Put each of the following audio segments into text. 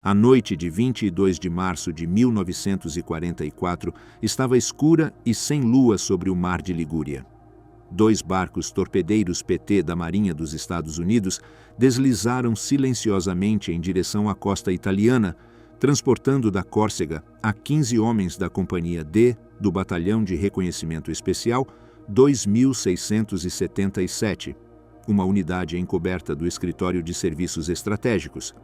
A noite de 22 de março de 1944 estava escura e sem lua sobre o mar de Ligúria. 2 barcos torpedeiros PT da Marinha dos Estados Unidos deslizaram silenciosamente em direção à costa italiana, transportando da Córcega a 15 homens da Companhia D do Batalhão de Reconhecimento Especial 2677, uma unidade encoberta do Escritório de Serviços Estratégicos.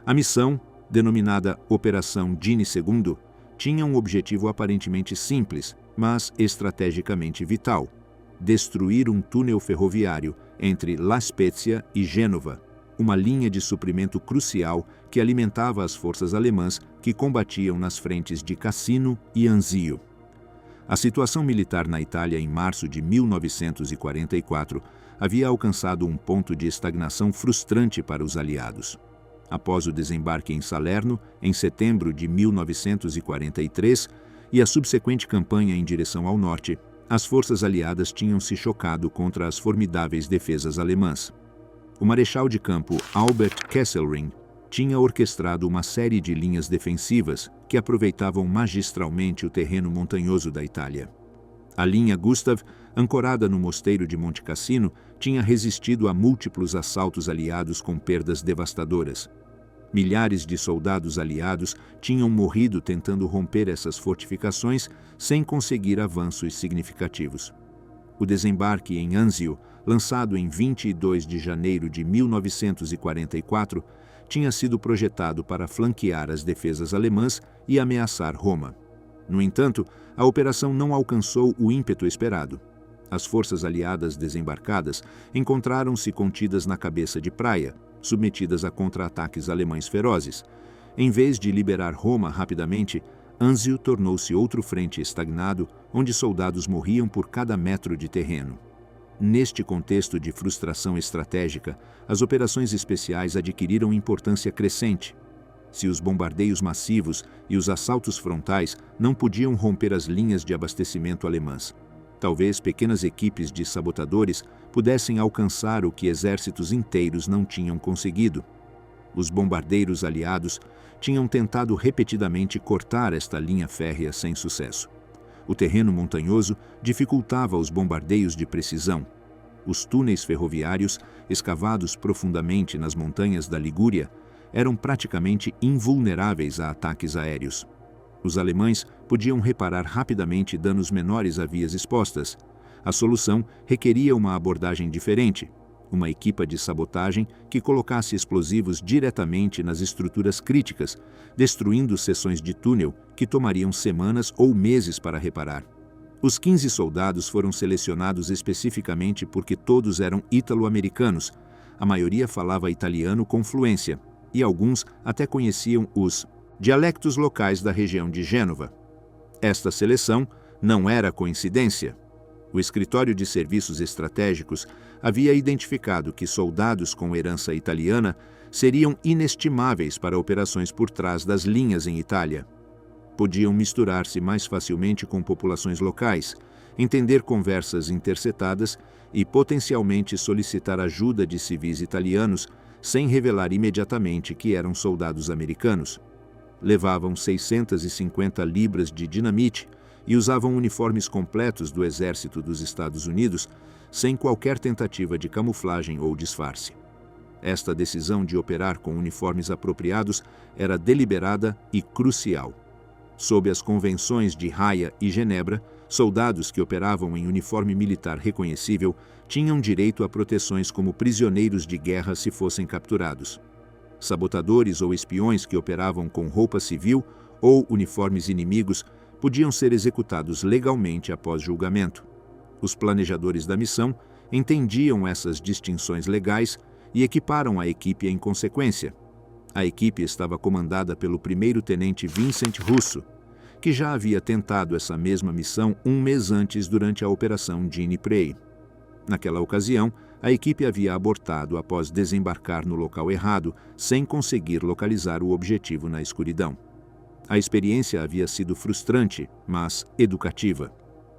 A missão, denominada Operação Dini II, tinha um objetivo aparentemente simples, mas estrategicamente vital: destruir um túnel ferroviário entre La Spezia e Gênova, uma linha de suprimento crucial que alimentava as forças alemãs que combatiam nas frentes de Cassino e Anzio. A situação militar na Itália em março de 1944 havia alcançado um ponto de estagnação frustrante para os aliados. Após o desembarque em Salerno, em setembro de 1943, e a subsequente campanha em direção ao norte, as forças aliadas tinham se chocado contra as formidáveis defesas alemãs. O marechal de campo Albert Kesselring tinha orquestrado uma série de linhas defensivas que aproveitavam magistralmente o terreno montanhoso da Itália. A linha Gustav, ancorada no mosteiro de Monte Cassino, tinha resistido a múltiplos assaltos aliados com perdas devastadoras. Milhares de soldados aliados tinham morrido tentando romper essas fortificações sem conseguir avanços significativos. O desembarque em Anzio, lançado em 22 de janeiro de 1944, tinha sido projetado para flanquear as defesas alemãs e ameaçar Roma. No entanto, a operação não alcançou o ímpeto esperado. As forças aliadas desembarcadas encontraram-se contidas na cabeça de praia, submetidas a contra-ataques alemães ferozes. Em vez de liberar Roma rapidamente, Anzio tornou-se outro frente estagnado, onde soldados morriam por cada metro de terreno. Neste contexto de frustração estratégica, as operações especiais adquiriram importância crescente. Se os bombardeios massivos e os assaltos frontais não podiam romper as linhas de abastecimento alemãs, talvez pequenas equipes de sabotadores pudessem alcançar o que exércitos inteiros não tinham conseguido. Os bombardeiros aliados tinham tentado repetidamente cortar esta linha férrea sem sucesso. O terreno montanhoso dificultava os bombardeios de precisão. Os túneis ferroviários, escavados profundamente nas montanhas da Ligúria, eram praticamente invulneráveis a ataques aéreos. Os alemães podiam reparar rapidamente danos menores a vias expostas. A solução requeria uma abordagem diferente, uma equipa de sabotagem que colocasse explosivos diretamente nas estruturas críticas, destruindo seções de túnel que tomariam semanas ou meses para reparar. Os 15 soldados foram selecionados especificamente porque todos eram ítalo-americanos, a maioria falava italiano com fluência, e alguns até conheciam os dialectos locais da região de Gênova. Esta seleção não era coincidência. O Escritório de Serviços Estratégicos havia identificado que soldados com herança italiana seriam inestimáveis para operações por trás das linhas em Itália. Podiam misturar-se mais facilmente com populações locais, entender conversas interceptadas e potencialmente solicitar ajuda de civis italianos sem revelar imediatamente que eram soldados americanos. Levavam 650 libras de dinamite e usavam uniformes completos do Exército dos Estados Unidos, sem qualquer tentativa de camuflagem ou disfarce. Esta decisão de operar com uniformes apropriados era deliberada e crucial. Sob as convenções de Haia e Genebra, soldados que operavam em uniforme militar reconhecível tinham direito a proteções como prisioneiros de guerra se fossem capturados. Sabotadores ou espiões que operavam com roupa civil ou uniformes inimigos podiam ser executados legalmente após julgamento. Os planejadores da missão entendiam essas distinções legais e equiparam a equipe em consequência. A equipe estava comandada pelo primeiro-tenente Vincent Russo, que já havia tentado essa mesma missão um mês antes durante a Operação Dini Prey. Naquela ocasião, a equipe havia abortado após desembarcar no local errado, sem conseguir localizar o objetivo na escuridão. A experiência havia sido frustrante, mas educativa.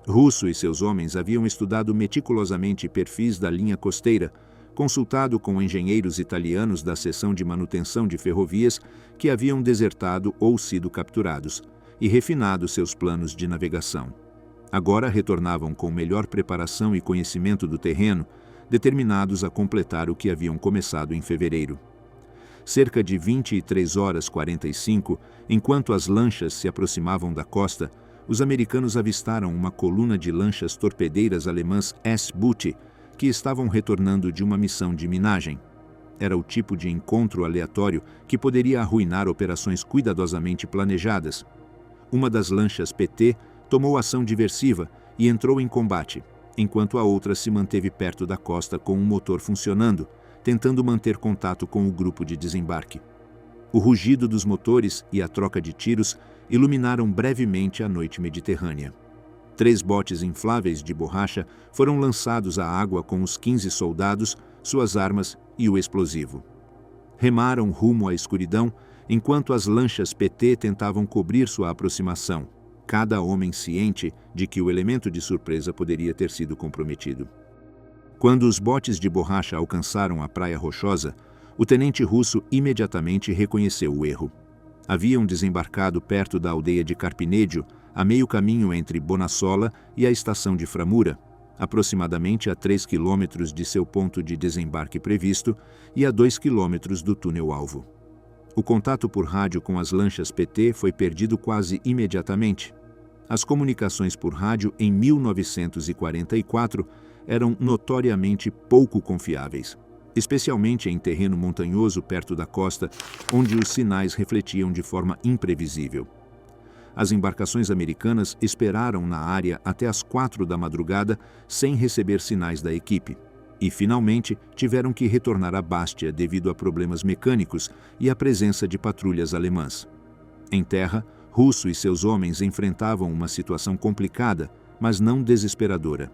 Russo e seus homens haviam estudado meticulosamente perfis da linha costeira, consultado com engenheiros italianos da seção de manutenção de ferrovias que haviam desertado ou sido capturados, e refinado seus planos de navegação. Agora retornavam com melhor preparação e conhecimento do terreno, determinados a completar o que haviam começado em fevereiro. Cerca de 23h45, enquanto as lanchas se aproximavam da costa, os americanos avistaram uma coluna de lanchas torpedeiras alemãs S-Boot que estavam retornando de uma missão de minagem. Era o tipo de encontro aleatório que poderia arruinar operações cuidadosamente planejadas. Uma das lanchas PT tomou ação diversiva e entrou em combate, enquanto a outra se manteve perto da costa com um motor funcionando, tentando manter contato com o grupo de desembarque. O rugido dos motores e a troca de tiros iluminaram brevemente a noite mediterrânea. 3 botes infláveis de borracha foram lançados à água com os 15 soldados, suas armas e o explosivo. Remaram rumo à escuridão, enquanto as lanchas PT tentavam cobrir sua aproximação, cada homem ciente de que o elemento de surpresa poderia ter sido comprometido. Quando os botes de borracha alcançaram a Praia Rochosa, o tenente russo imediatamente reconheceu o erro. Haviam desembarcado perto da aldeia de Carpinedio, a meio caminho entre Bonassola e a estação de Framura, aproximadamente a 3 quilômetros de seu ponto de desembarque previsto e a 2 quilômetros do túnel-alvo. O contato por rádio com as lanchas PT foi perdido quase imediatamente. As comunicações por rádio em 1944 eram notoriamente pouco confiáveis, especialmente em terreno montanhoso perto da costa, onde os sinais refletiam de forma imprevisível. As embarcações americanas esperaram na área até as 4 da madrugada sem receber sinais da equipe e, finalmente, tiveram que retornar a Bastia devido a problemas mecânicos e à presença de patrulhas alemãs. Em terra, Russo e seus homens enfrentavam uma situação complicada, mas não desesperadora.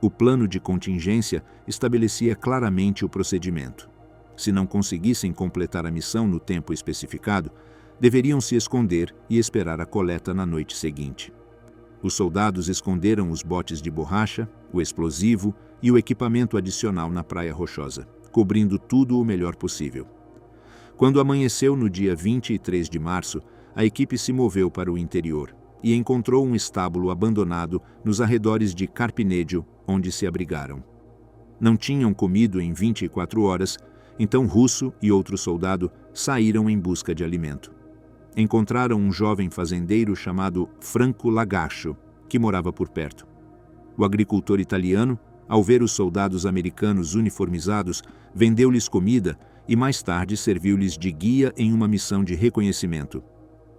O plano de contingência estabelecia claramente o procedimento. Se não conseguissem completar a missão no tempo especificado, deveriam se esconder e esperar a coleta na noite seguinte. Os soldados esconderam os botes de borracha, o explosivo e o equipamento adicional na Praia Rochosa, cobrindo tudo o melhor possível. Quando amanheceu no dia 23 de março, a equipe se moveu para o interior e encontrou um estábulo abandonado nos arredores de Carpinedio, onde se abrigaram. Não tinham comido em 24 horas, então Russo e outro soldado saíram em busca de alimento. Encontraram um jovem fazendeiro chamado Franco Lagaccio, que morava por perto. O agricultor italiano, ao ver os soldados americanos uniformizados, vendeu-lhes comida e mais tarde serviu-lhes de guia em uma missão de reconhecimento.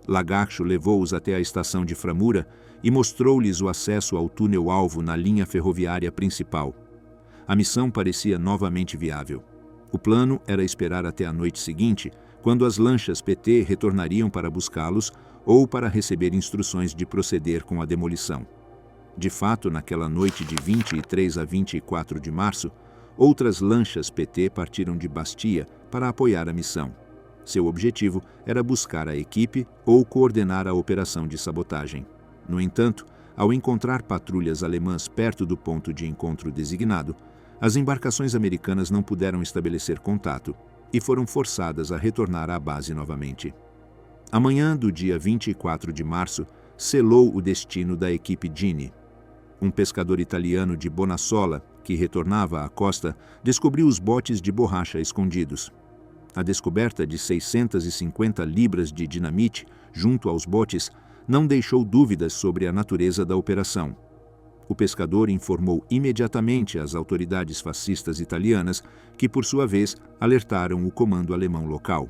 Lagaccio levou-os até a estação de Framura e mostrou-lhes o acesso ao túnel-alvo na linha ferroviária principal. A missão parecia novamente viável. O plano era esperar até a noite seguinte, quando as lanchas PT retornariam para buscá-los ou para receber instruções de proceder com a demolição. De fato, naquela noite de 23 a 24 de março, outras lanchas PT partiram de Bastia para apoiar a missão. Seu objetivo era buscar a equipe ou coordenar a operação de sabotagem. No entanto, ao encontrar patrulhas alemãs perto do ponto de encontro designado, as embarcações americanas não puderam estabelecer contato e foram forçadas a retornar à base novamente. A manhã do dia 24 de março selou o destino da equipe Gini. Um pescador italiano de Bonassola, que retornava à costa, descobriu os botes de borracha escondidos. A descoberta de 650 libras de dinamite junto aos botes não deixou dúvidas sobre a natureza da operação. O pescador informou imediatamente as autoridades fascistas italianas, que, por sua vez, alertaram o comando alemão local.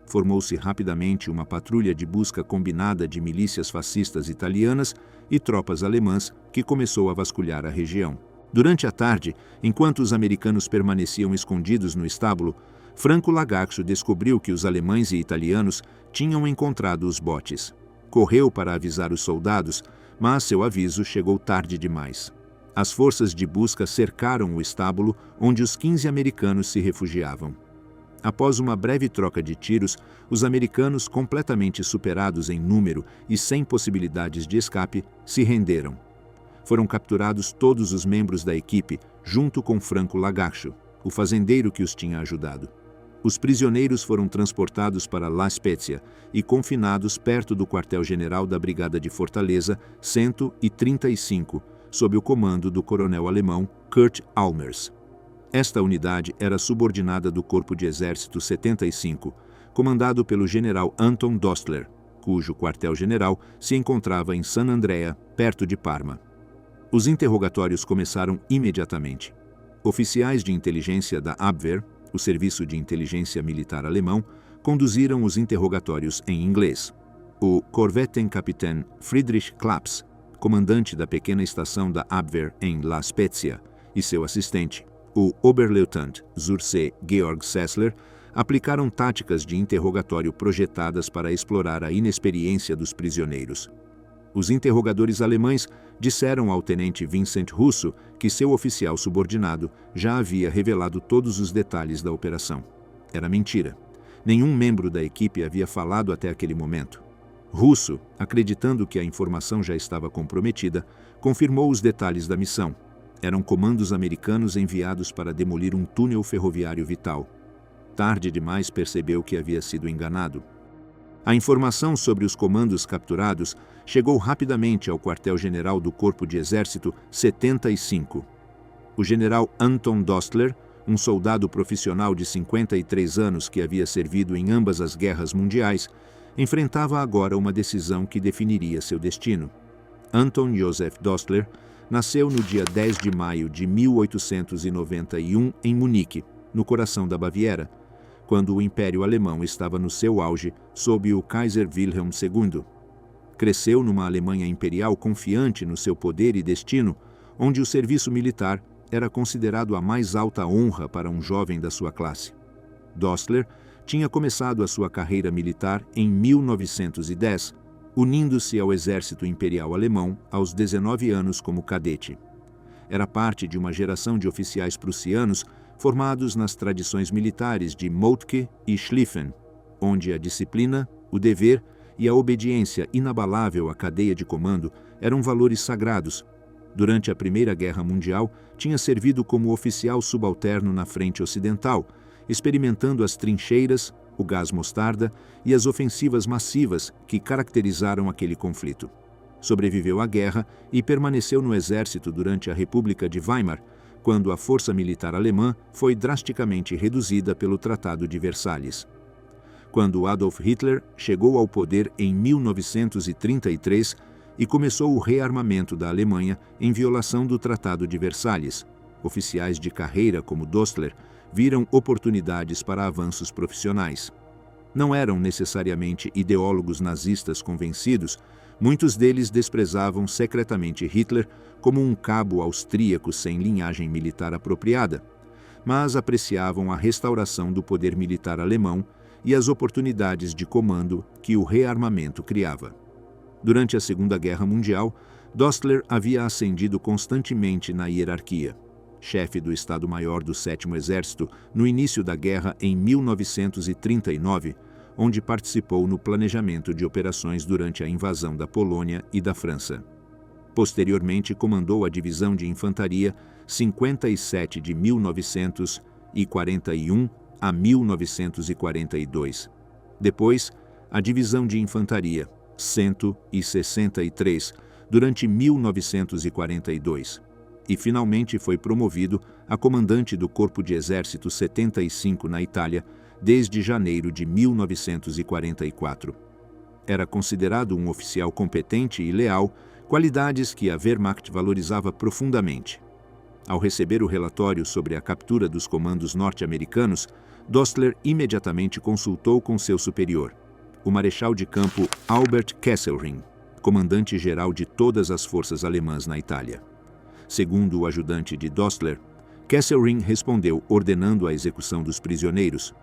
Formou-se rapidamente uma patrulha de busca combinada de milícias fascistas italianas e tropas alemãs que começou a vasculhar a região. Durante a tarde, enquanto os americanos permaneciam escondidos no estábulo, Franco Lagaccio descobriu que os alemães e italianos tinham encontrado os botes. Correu para avisar os soldados, mas seu aviso chegou tarde demais. As forças de busca cercaram o estábulo onde os 15 americanos se refugiavam. Após uma breve troca de tiros, os americanos, completamente superados em número e sem possibilidades de escape, se renderam. Foram capturados todos os membros da equipe, junto com Franco Lagaccio, o fazendeiro que os tinha ajudado. Os prisioneiros foram transportados para La Spezia e confinados perto do quartel-general da Brigada de Fortaleza 135, sob o comando do coronel alemão Kurt Almers. Esta unidade era subordinada do Corpo de Exército 75, comandado pelo general Anton Dostler, cujo quartel-general se encontrava em San Andrea, perto de Parma. Os interrogatórios começaram imediatamente. Oficiais de inteligência da Abwehr, o Serviço de Inteligência Militar Alemão, conduziram os interrogatórios em inglês. O Korvettenkapitän Friedrich Claps, comandante da pequena estação da Abwehr em La Spezia, e seu assistente, o Oberleutnant Zursee Georg Sessler, aplicaram táticas de interrogatório projetadas para explorar a inexperiência dos prisioneiros. Os interrogadores alemães disseram ao tenente Vincent Russo que seu oficial subordinado já havia revelado todos os detalhes da operação. Era mentira. Nenhum membro da equipe havia falado até aquele momento. Russo, acreditando que a informação já estava comprometida, confirmou os detalhes da missão. Eram comandos americanos enviados para demolir um túnel ferroviário vital. Tarde demais percebeu que havia sido enganado. A informação sobre os comandos capturados chegou rapidamente ao quartel-general do Corpo de Exército 75. O general Anton Dostler, um soldado profissional de 53 anos que havia servido em ambas as guerras mundiais, enfrentava agora uma decisão que definiria seu destino. Anton Josef Dostler nasceu no dia 10 de maio de 1891 em Munique, no coração da Baviera, quando o Império Alemão estava no seu auge sob o Kaiser Wilhelm II. Cresceu numa Alemanha imperial confiante no seu poder e destino, onde o serviço militar era considerado a mais alta honra para um jovem da sua classe. Dostler tinha começado a sua carreira militar em 1910, unindo-se ao exército imperial alemão aos 19 anos como cadete. Era parte de uma geração de oficiais prussianos formados nas tradições militares de Moltke e Schlieffen, onde a disciplina, o dever e a obediência inabalável à cadeia de comando eram valores sagrados. Durante a Primeira Guerra Mundial, tinha servido como oficial subalterno na frente ocidental, experimentando as trincheiras, o gás mostarda e as ofensivas massivas que caracterizaram aquele conflito. Sobreviveu à guerra e permaneceu no exército durante a República de Weimar, quando a força militar alemã foi drasticamente reduzida pelo Tratado de Versalhes. Quando Adolf Hitler chegou ao poder em 1933 e começou o rearmamento da Alemanha em violação do Tratado de Versalhes, oficiais de carreira como Dostler viram oportunidades para avanços profissionais. Não eram necessariamente ideólogos nazistas convencidos, muitos deles desprezavam secretamente Hitler como um cabo austríaco sem linhagem militar apropriada, mas apreciavam a restauração do poder militar alemão e as oportunidades de comando que o rearmamento criava. Durante a Segunda Guerra Mundial, Dostler havia ascendido constantemente na hierarquia. Chefe do Estado-Maior do 7º Exército no início da guerra em 1939, onde participou no planejamento de operações durante a invasão da Polônia e da França. Posteriormente, comandou a Divisão de Infantaria 57 de 1941 a 1942. Depois, a Divisão de Infantaria 163 durante 1942. E finalmente foi promovido a comandante do Corpo de Exército 75 na Itália desde janeiro de 1944. Era considerado um oficial competente e leal, qualidades que a Wehrmacht valorizava profundamente. Ao receber o relatório sobre a captura dos comandos norte-americanos, Dostler imediatamente consultou com seu superior, o marechal de campo Albert Kesselring, comandante-geral de todas as forças alemãs na Itália. Segundo o ajudante de Dostler, Kesselring respondeu ordenando a execução dos prisioneiros.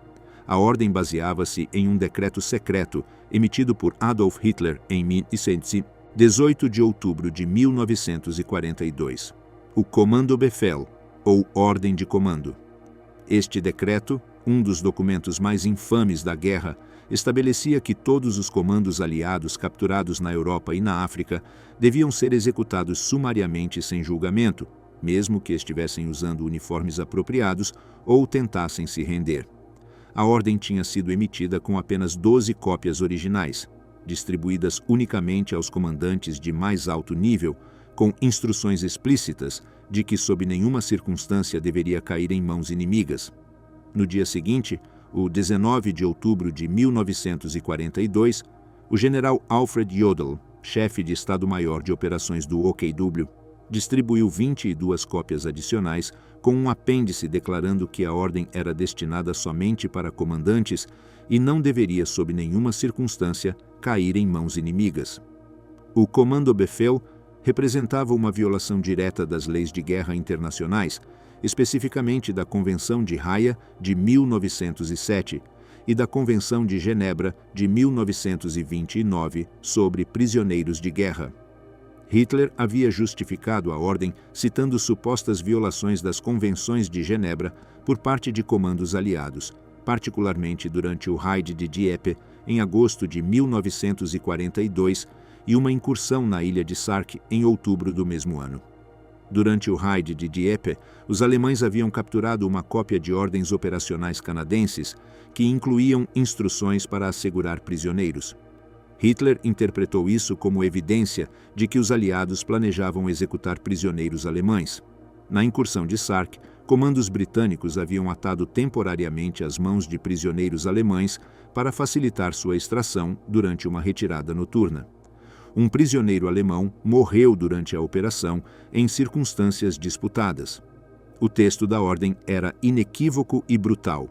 A ordem baseava-se em um decreto secreto emitido por Adolf Hitler em 18 de outubro de 1942. O Kommandobefehl, ou Ordem de Comando. Este decreto, um dos documentos mais infames da guerra, estabelecia que todos os comandos aliados capturados na Europa e na África deviam ser executados sumariamente sem julgamento, mesmo que estivessem usando uniformes apropriados ou tentassem se render. A ordem tinha sido emitida com apenas 12 cópias originais, distribuídas unicamente aos comandantes de mais alto nível, com instruções explícitas de que sob nenhuma circunstância deveria cair em mãos inimigas. No dia seguinte, o 19 de outubro de 1942, o general Alfred Jodl, chefe de Estado-Maior de Operações do OKW, distribuiu 22 cópias adicionais com um apêndice declarando que a ordem era destinada somente para comandantes e não deveria, sob nenhuma circunstância, cair em mãos inimigas. O Kommandobefehl representava uma violação direta das leis de guerra internacionais, especificamente da Convenção de Haia de 1907 e da Convenção de Genebra de 1929 sobre prisioneiros de guerra. Hitler havia justificado a ordem citando supostas violações das Convenções de Genebra por parte de comandos aliados, particularmente durante o Raid de Dieppe em agosto de 1942 e uma incursão na ilha de Sark em outubro do mesmo ano. Durante o Raid de Dieppe, os alemães haviam capturado uma cópia de ordens operacionais canadenses que incluíam instruções para assegurar prisioneiros. Hitler interpretou isso como evidência de que os aliados planejavam executar prisioneiros alemães. Na incursão de Sark, comandos britânicos haviam atado temporariamente as mãos de prisioneiros alemães para facilitar sua extração durante uma retirada noturna. Um prisioneiro alemão morreu durante a operação em circunstâncias disputadas. O texto da ordem era inequívoco e brutal.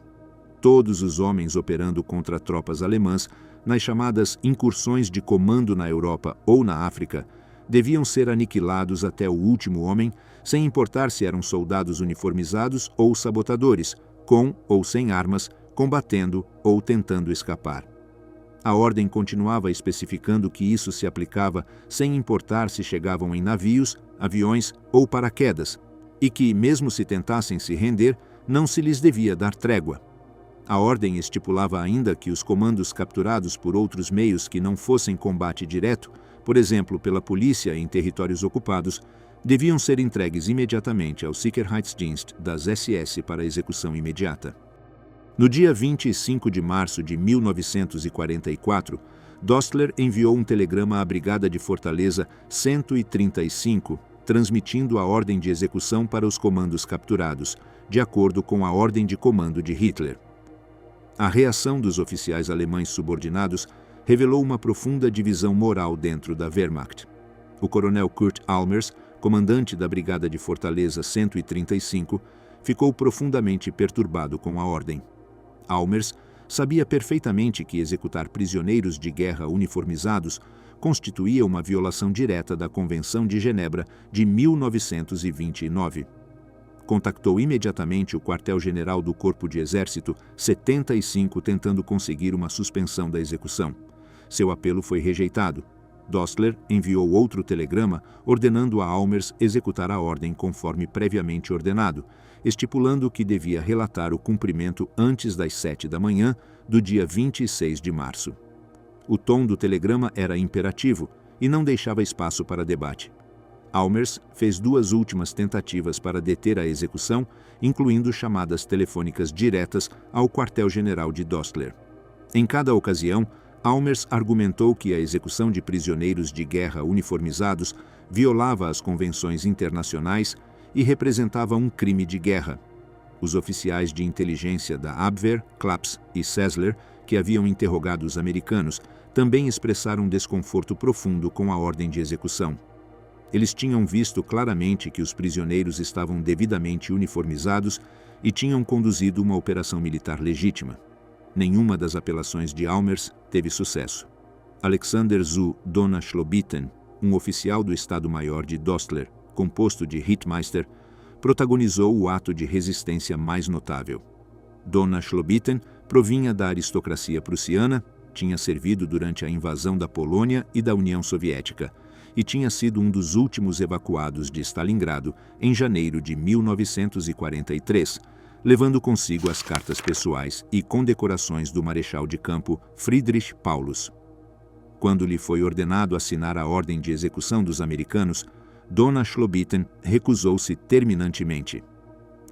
Todos os homens operando contra tropas alemãs nas chamadas incursões de comando na Europa ou na África deviam ser aniquilados até o último homem, sem importar se eram soldados uniformizados ou sabotadores, com ou sem armas, combatendo ou tentando escapar. A ordem continuava especificando que isso se aplicava sem importar se chegavam em navios, aviões ou paraquedas, e que, mesmo se tentassem se render, não se lhes devia dar trégua. A ordem estipulava ainda que os comandos capturados por outros meios que não fossem combate direto, por exemplo pela polícia em territórios ocupados, deviam ser entregues imediatamente ao Sicherheitsdienst das SS para execução imediata. No dia 25 de março de 1944, Dostler enviou um telegrama à Brigada de Fortaleza 135, transmitindo a ordem de execução para os comandos capturados, de acordo com a ordem de comando de Hitler. A reação dos oficiais alemães subordinados revelou uma profunda divisão moral dentro da Wehrmacht. O coronel Kurt Almers, comandante da Brigada de Fortaleza 135, ficou profundamente perturbado com a ordem. Almers sabia perfeitamente que executar prisioneiros de guerra uniformizados constituía uma violação direta da Convenção de Genebra de 1929. Contactou imediatamente o quartel-general do Corpo de Exército 75 tentando conseguir uma suspensão da execução. Seu apelo foi rejeitado. Dostler enviou outro telegrama ordenando a Almers executar a ordem conforme previamente ordenado, estipulando que devia relatar o cumprimento antes das 7 da manhã do dia 26 de março. O tom do telegrama era imperativo e não deixava espaço para debate. Almers fez 2 últimas tentativas para deter a execução, incluindo chamadas telefônicas diretas ao quartel-general de Dostler. Em cada ocasião, Almers argumentou que a execução de prisioneiros de guerra uniformizados violava as convenções internacionais e representava um crime de guerra. Os oficiais de inteligência da Abwehr, Claps e Sessler, que haviam interrogado os americanos, também expressaram desconforto profundo com a ordem de execução. Eles tinham visto claramente que os prisioneiros estavam devidamente uniformizados e tinham conduzido uma operação militar legítima. Nenhuma das apelações de Almers teve sucesso. Alexander zu Donaueschlebieten, um oficial do Estado-Maior de Dostler, composto de Rittmeister, protagonizou o ato de resistência mais notável. Donaueschlebieten provinha da aristocracia prussiana, tinha servido durante a invasão da Polônia e da União Soviética, e tinha sido um dos últimos evacuados de Stalingrado em janeiro de 1943, levando consigo as cartas pessoais e condecorações do marechal de campo Friedrich Paulus. Quando lhe foi ordenado assinar a ordem de execução dos americanos, Dona Schlobitten recusou-se terminantemente.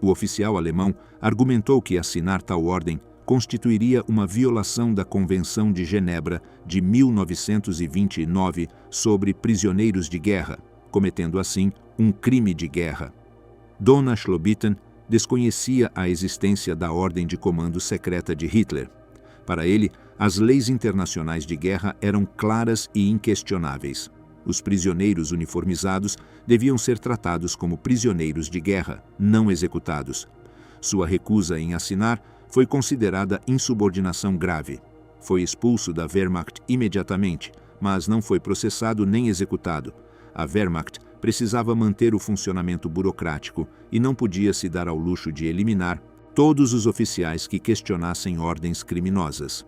O oficial alemão argumentou que assinar tal ordem constituiria uma violação da Convenção de Genebra de 1929 sobre prisioneiros de guerra, cometendo assim um crime de guerra. Dona Schlobitten desconhecia a existência da ordem de comando secreta de Hitler. Para ele, as leis internacionais de guerra eram claras e inquestionáveis. Os prisioneiros uniformizados deviam ser tratados como prisioneiros de guerra, não executados. Sua recusa em assinar foi considerada insubordinação grave. Foi expulso da Wehrmacht imediatamente, mas não foi processado nem executado. A Wehrmacht precisava manter o funcionamento burocrático e não podia se dar ao luxo de eliminar todos os oficiais que questionassem ordens criminosas.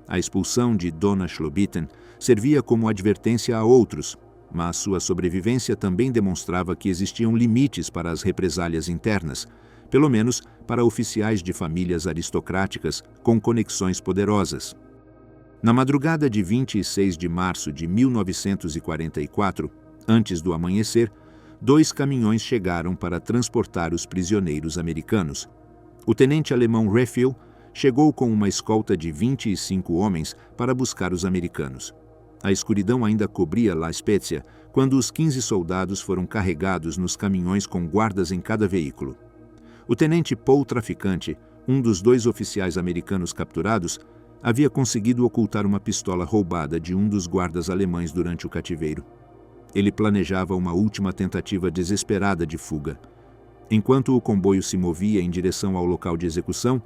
A expulsão de Dona Schlobitten servia como advertência a outros, mas sua sobrevivência também demonstrava que existiam limites para as represálias internas, pelo menos para oficiais de famílias aristocráticas com conexões poderosas. Na madrugada de 26 de março de 1944, antes do amanhecer, 2 caminhões chegaram para transportar os prisioneiros americanos. O tenente alemão Raffael chegou com uma escolta de 25 homens para buscar os americanos. A escuridão ainda cobria La Spezia quando os 15 soldados foram carregados nos caminhões com guardas em cada veículo. O tenente Paul Traficante, um dos 2 oficiais americanos capturados, havia conseguido ocultar uma pistola roubada de um dos guardas alemães durante o cativeiro. Ele planejava uma última tentativa desesperada de fuga. Enquanto o comboio se movia em direção ao local de execução,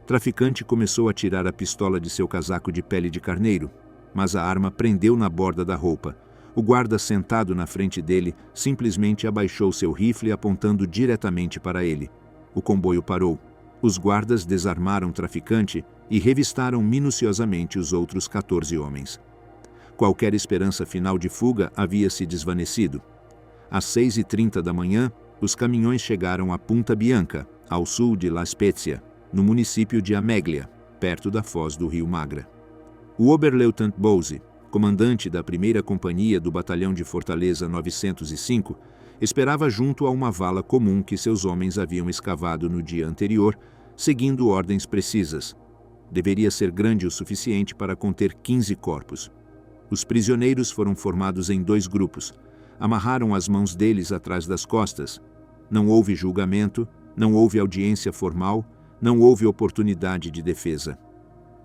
Traficante começou a tirar a pistola de seu casaco de pele de carneiro, mas a arma prendeu na borda da roupa. O guarda sentado na frente dele simplesmente abaixou seu rifle apontando diretamente para ele. O comboio parou. Os guardas desarmaram Traficante e revistaram minuciosamente os outros 14 homens. Qualquer esperança final de fuga havia se desvanecido. Às 6h30 da manhã, os caminhões chegaram a Punta Bianca, ao sul de La Spezia, no município de Ameglia, perto da foz do rio Magra. O Oberleutnant Bose, comandante da 1ª Companhia do Batalhão de Fortaleza 905, esperava junto a uma vala comum que seus homens haviam escavado no dia anterior, seguindo ordens precisas. Deveria ser grande o suficiente para conter 15 corpos. Os prisioneiros foram formados em 2 grupos. Amarraram as mãos deles atrás das costas. Não houve julgamento, não houve audiência formal, não houve oportunidade de defesa.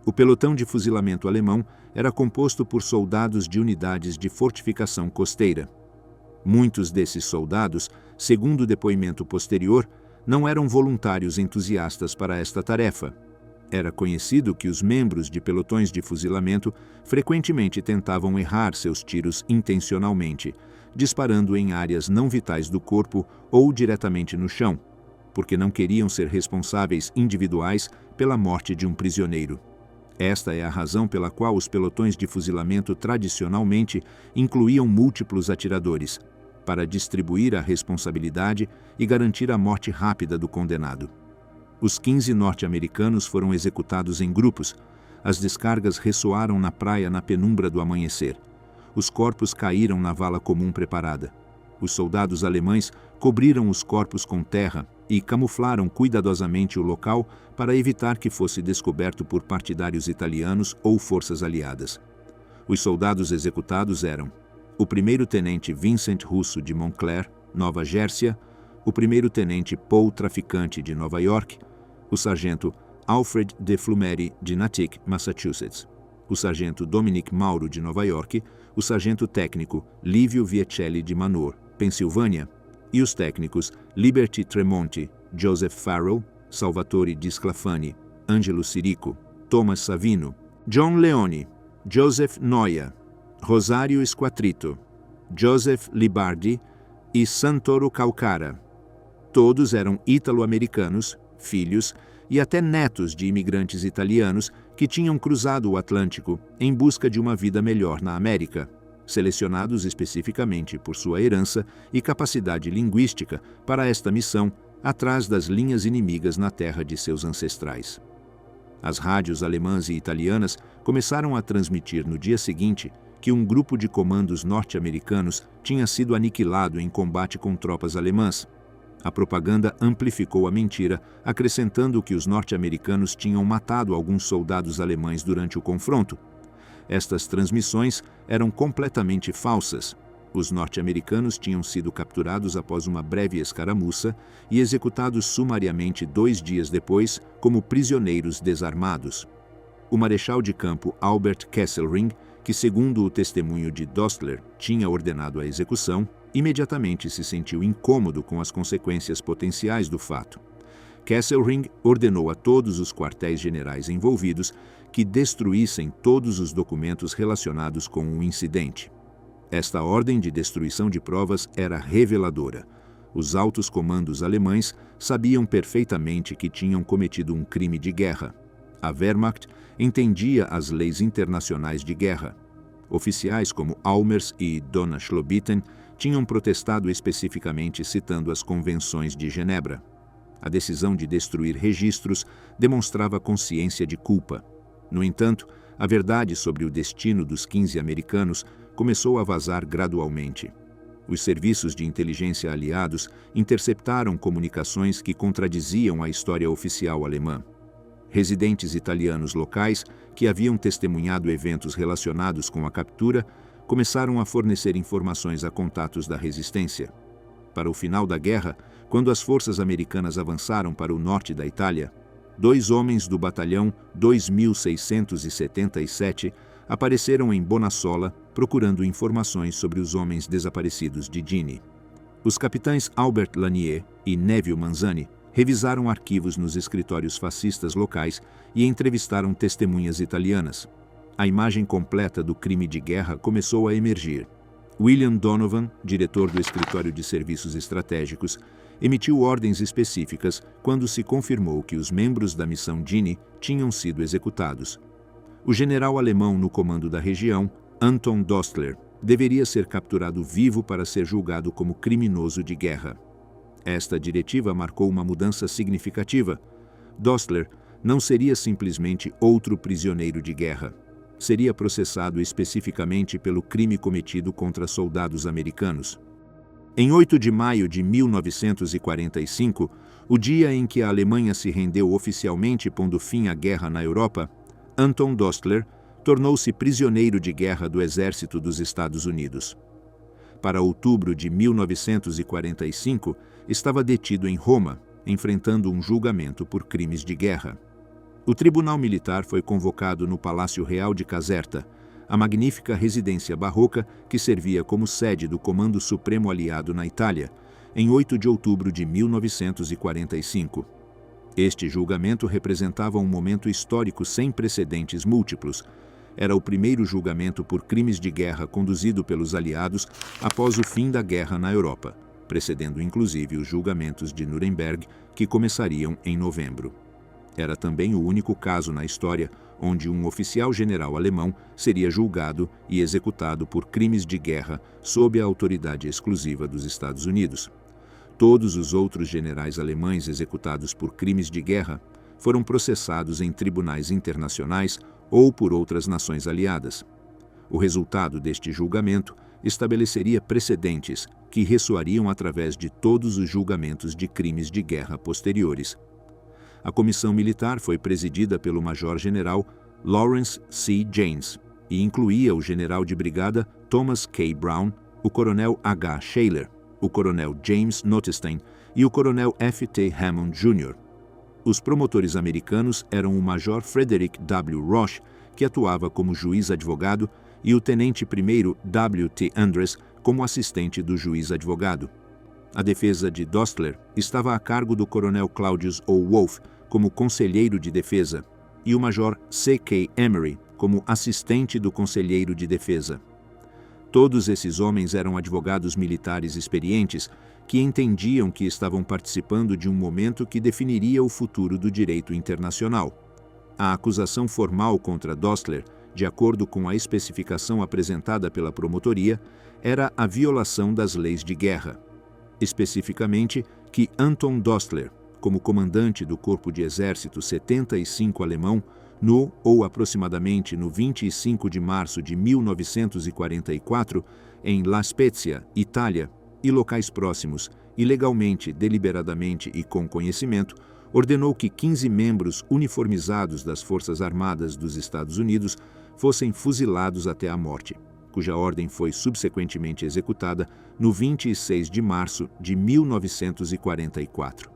O pelotão de fuzilamento alemão era composto por soldados de unidades de fortificação costeira. Muitos desses soldados, segundo o depoimento posterior, não eram voluntários entusiastas para esta tarefa. Era conhecido que os membros de pelotões de fuzilamento frequentemente tentavam errar seus tiros intencionalmente, disparando em áreas não vitais do corpo ou diretamente no chão, porque não queriam ser responsáveis individuais pela morte de um prisioneiro. Esta é a razão pela qual os pelotões de fuzilamento tradicionalmente incluíam múltiplos atiradores, para distribuir a responsabilidade e garantir a morte rápida do condenado. Os 15 norte-americanos foram executados em grupos. As descargas ressoaram na praia na penumbra do amanhecer. Os corpos caíram na vala comum preparada. Os soldados alemães cobriram os corpos com terra e camuflaram cuidadosamente o local para evitar que fosse descoberto por partidários italianos ou forças aliadas. Os soldados executados eram o 1º-tenente Vincent Russo de Montclair, Nova Jersey, o 1º-tenente Paul Traficante de Nova York, o sargento Alfred de Flumeri de Natick, Massachusetts, o sargento Dominic Mauro de Nova York, o sargento técnico Livio Viecelli de Manor, Pensilvânia, e os técnicos Liberty Tremonti, Joseph Farrell, Salvatore Di Sclafani, Angelo Sirico, Thomas Savino, John Leone, Joseph Noia, Rosario Squatrito, Joseph Libardi e Santoro Calcara. Todos eram ítalo-americanos, filhos e até netos de imigrantes italianos que tinham cruzado o Atlântico em busca de uma vida melhor na América, selecionados especificamente por sua herança e capacidade linguística para esta missão atrás das linhas inimigas na terra de seus ancestrais. As rádios alemãs e italianas começaram a transmitir no dia seguinte que um grupo de comandos norte-americanos tinha sido aniquilado em combate com tropas alemãs. A propaganda amplificou a mentira, acrescentando que os norte-americanos tinham matado alguns soldados alemães durante o confronto. Estas transmissões eram completamente falsas. Os norte-americanos tinham sido capturados após uma breve escaramuça e executados sumariamente 2 dias depois como prisioneiros desarmados. O marechal de campo Albert Kesselring, que segundo o testemunho de Dostler tinha ordenado a execução, imediatamente se sentiu incômodo com as consequências potenciais do fato. Kesselring ordenou a todos os quartéis-generais envolvidos que destruíssem todos os documentos relacionados com o incidente. Esta ordem de destruição de provas era reveladora. Os altos comandos alemães sabiam perfeitamente que tinham cometido um crime de guerra. A Wehrmacht entendia as leis internacionais de guerra. Oficiais como Almers e Donna Schlobitten tinham protestado especificamente citando as convenções de Genebra. A decisão de destruir registros demonstrava consciência de culpa. No entanto, a verdade sobre o destino dos 15 americanos começou a vazar gradualmente. Os serviços de inteligência aliados interceptaram comunicações que contradiziam a história oficial alemã. Residentes italianos locais, que haviam testemunhado eventos relacionados com a captura, começaram a fornecer informações a contatos da resistência. Para o final da guerra, quando as forças americanas avançaram para o norte da Itália, 2 homens do batalhão 2677 apareceram em Bonassola procurando informações sobre os homens desaparecidos de Dini. Os capitães Albert Lanier e Neville Manzani revisaram arquivos nos escritórios fascistas locais e entrevistaram testemunhas italianas. A imagem completa do crime de guerra começou a emergir. William Donovan, diretor do Escritório de Serviços Estratégicos, emitiu ordens específicas quando se confirmou que os membros da missão Dini tinham sido executados. O general alemão no comando da região, Anton Dostler, deveria ser capturado vivo para ser julgado como criminoso de guerra. Esta diretiva marcou uma mudança significativa. Dostler não seria simplesmente outro prisioneiro de guerra. Seria processado especificamente pelo crime cometido contra soldados americanos. Em 8 de maio de 1945, o dia em que a Alemanha se rendeu oficialmente pondo fim à guerra na Europa, Anton Dostler tornou-se prisioneiro de guerra do Exército dos Estados Unidos. Para outubro de 1945, estava detido em Roma, enfrentando um julgamento por crimes de guerra. O tribunal militar foi convocado no Palácio Real de Caserta, a magnífica residência barroca que servia como sede do Comando Supremo Aliado na Itália, em 8 de outubro de 1945. Este julgamento representava um momento histórico sem precedentes múltiplos. Era o primeiro julgamento por crimes de guerra conduzido pelos aliados após o fim da guerra na Europa, precedendo inclusive os julgamentos de Nuremberg, que começariam em novembro. Era também o único caso na história onde um oficial general alemão seria julgado e executado por crimes de guerra sob a autoridade exclusiva dos Estados Unidos. Todos os outros generais alemães executados por crimes de guerra foram processados em tribunais internacionais ou por outras nações aliadas. O resultado deste julgamento estabeleceria precedentes que ressoariam através de todos os julgamentos de crimes de guerra posteriores. A comissão militar foi presidida pelo major-general Lawrence C. James e incluía o general de brigada Thomas K. Brown, o coronel H. Shaler, o coronel James Notestein e o coronel F. T. Hammond Jr. Os promotores americanos eram o major Frederick W. Roche, que atuava como juiz-advogado, e o tenente-primeiro W. T. Andres como assistente do juiz-advogado. A defesa de Dostler estava a cargo do coronel Claudius O. Wolff como conselheiro de defesa e o major C. K. Emery como assistente do conselheiro de defesa. Todos esses homens eram advogados militares experientes que entendiam que estavam participando de um momento que definiria o futuro do direito internacional. A acusação formal contra Dostler, de acordo com a especificação apresentada pela promotoria, era a violação das leis de guerra. Especificamente que Anton Dostler, como comandante do Corpo de Exército 75 alemão, no ou aproximadamente no 25 de março de 1944, em La Spezia, Itália, e locais próximos, ilegalmente, deliberadamente e com conhecimento, ordenou que 15 membros uniformizados das Forças Armadas dos Estados Unidos fossem fuzilados até a morte, cuja ordem foi subsequentemente executada no 26 de março de 1944.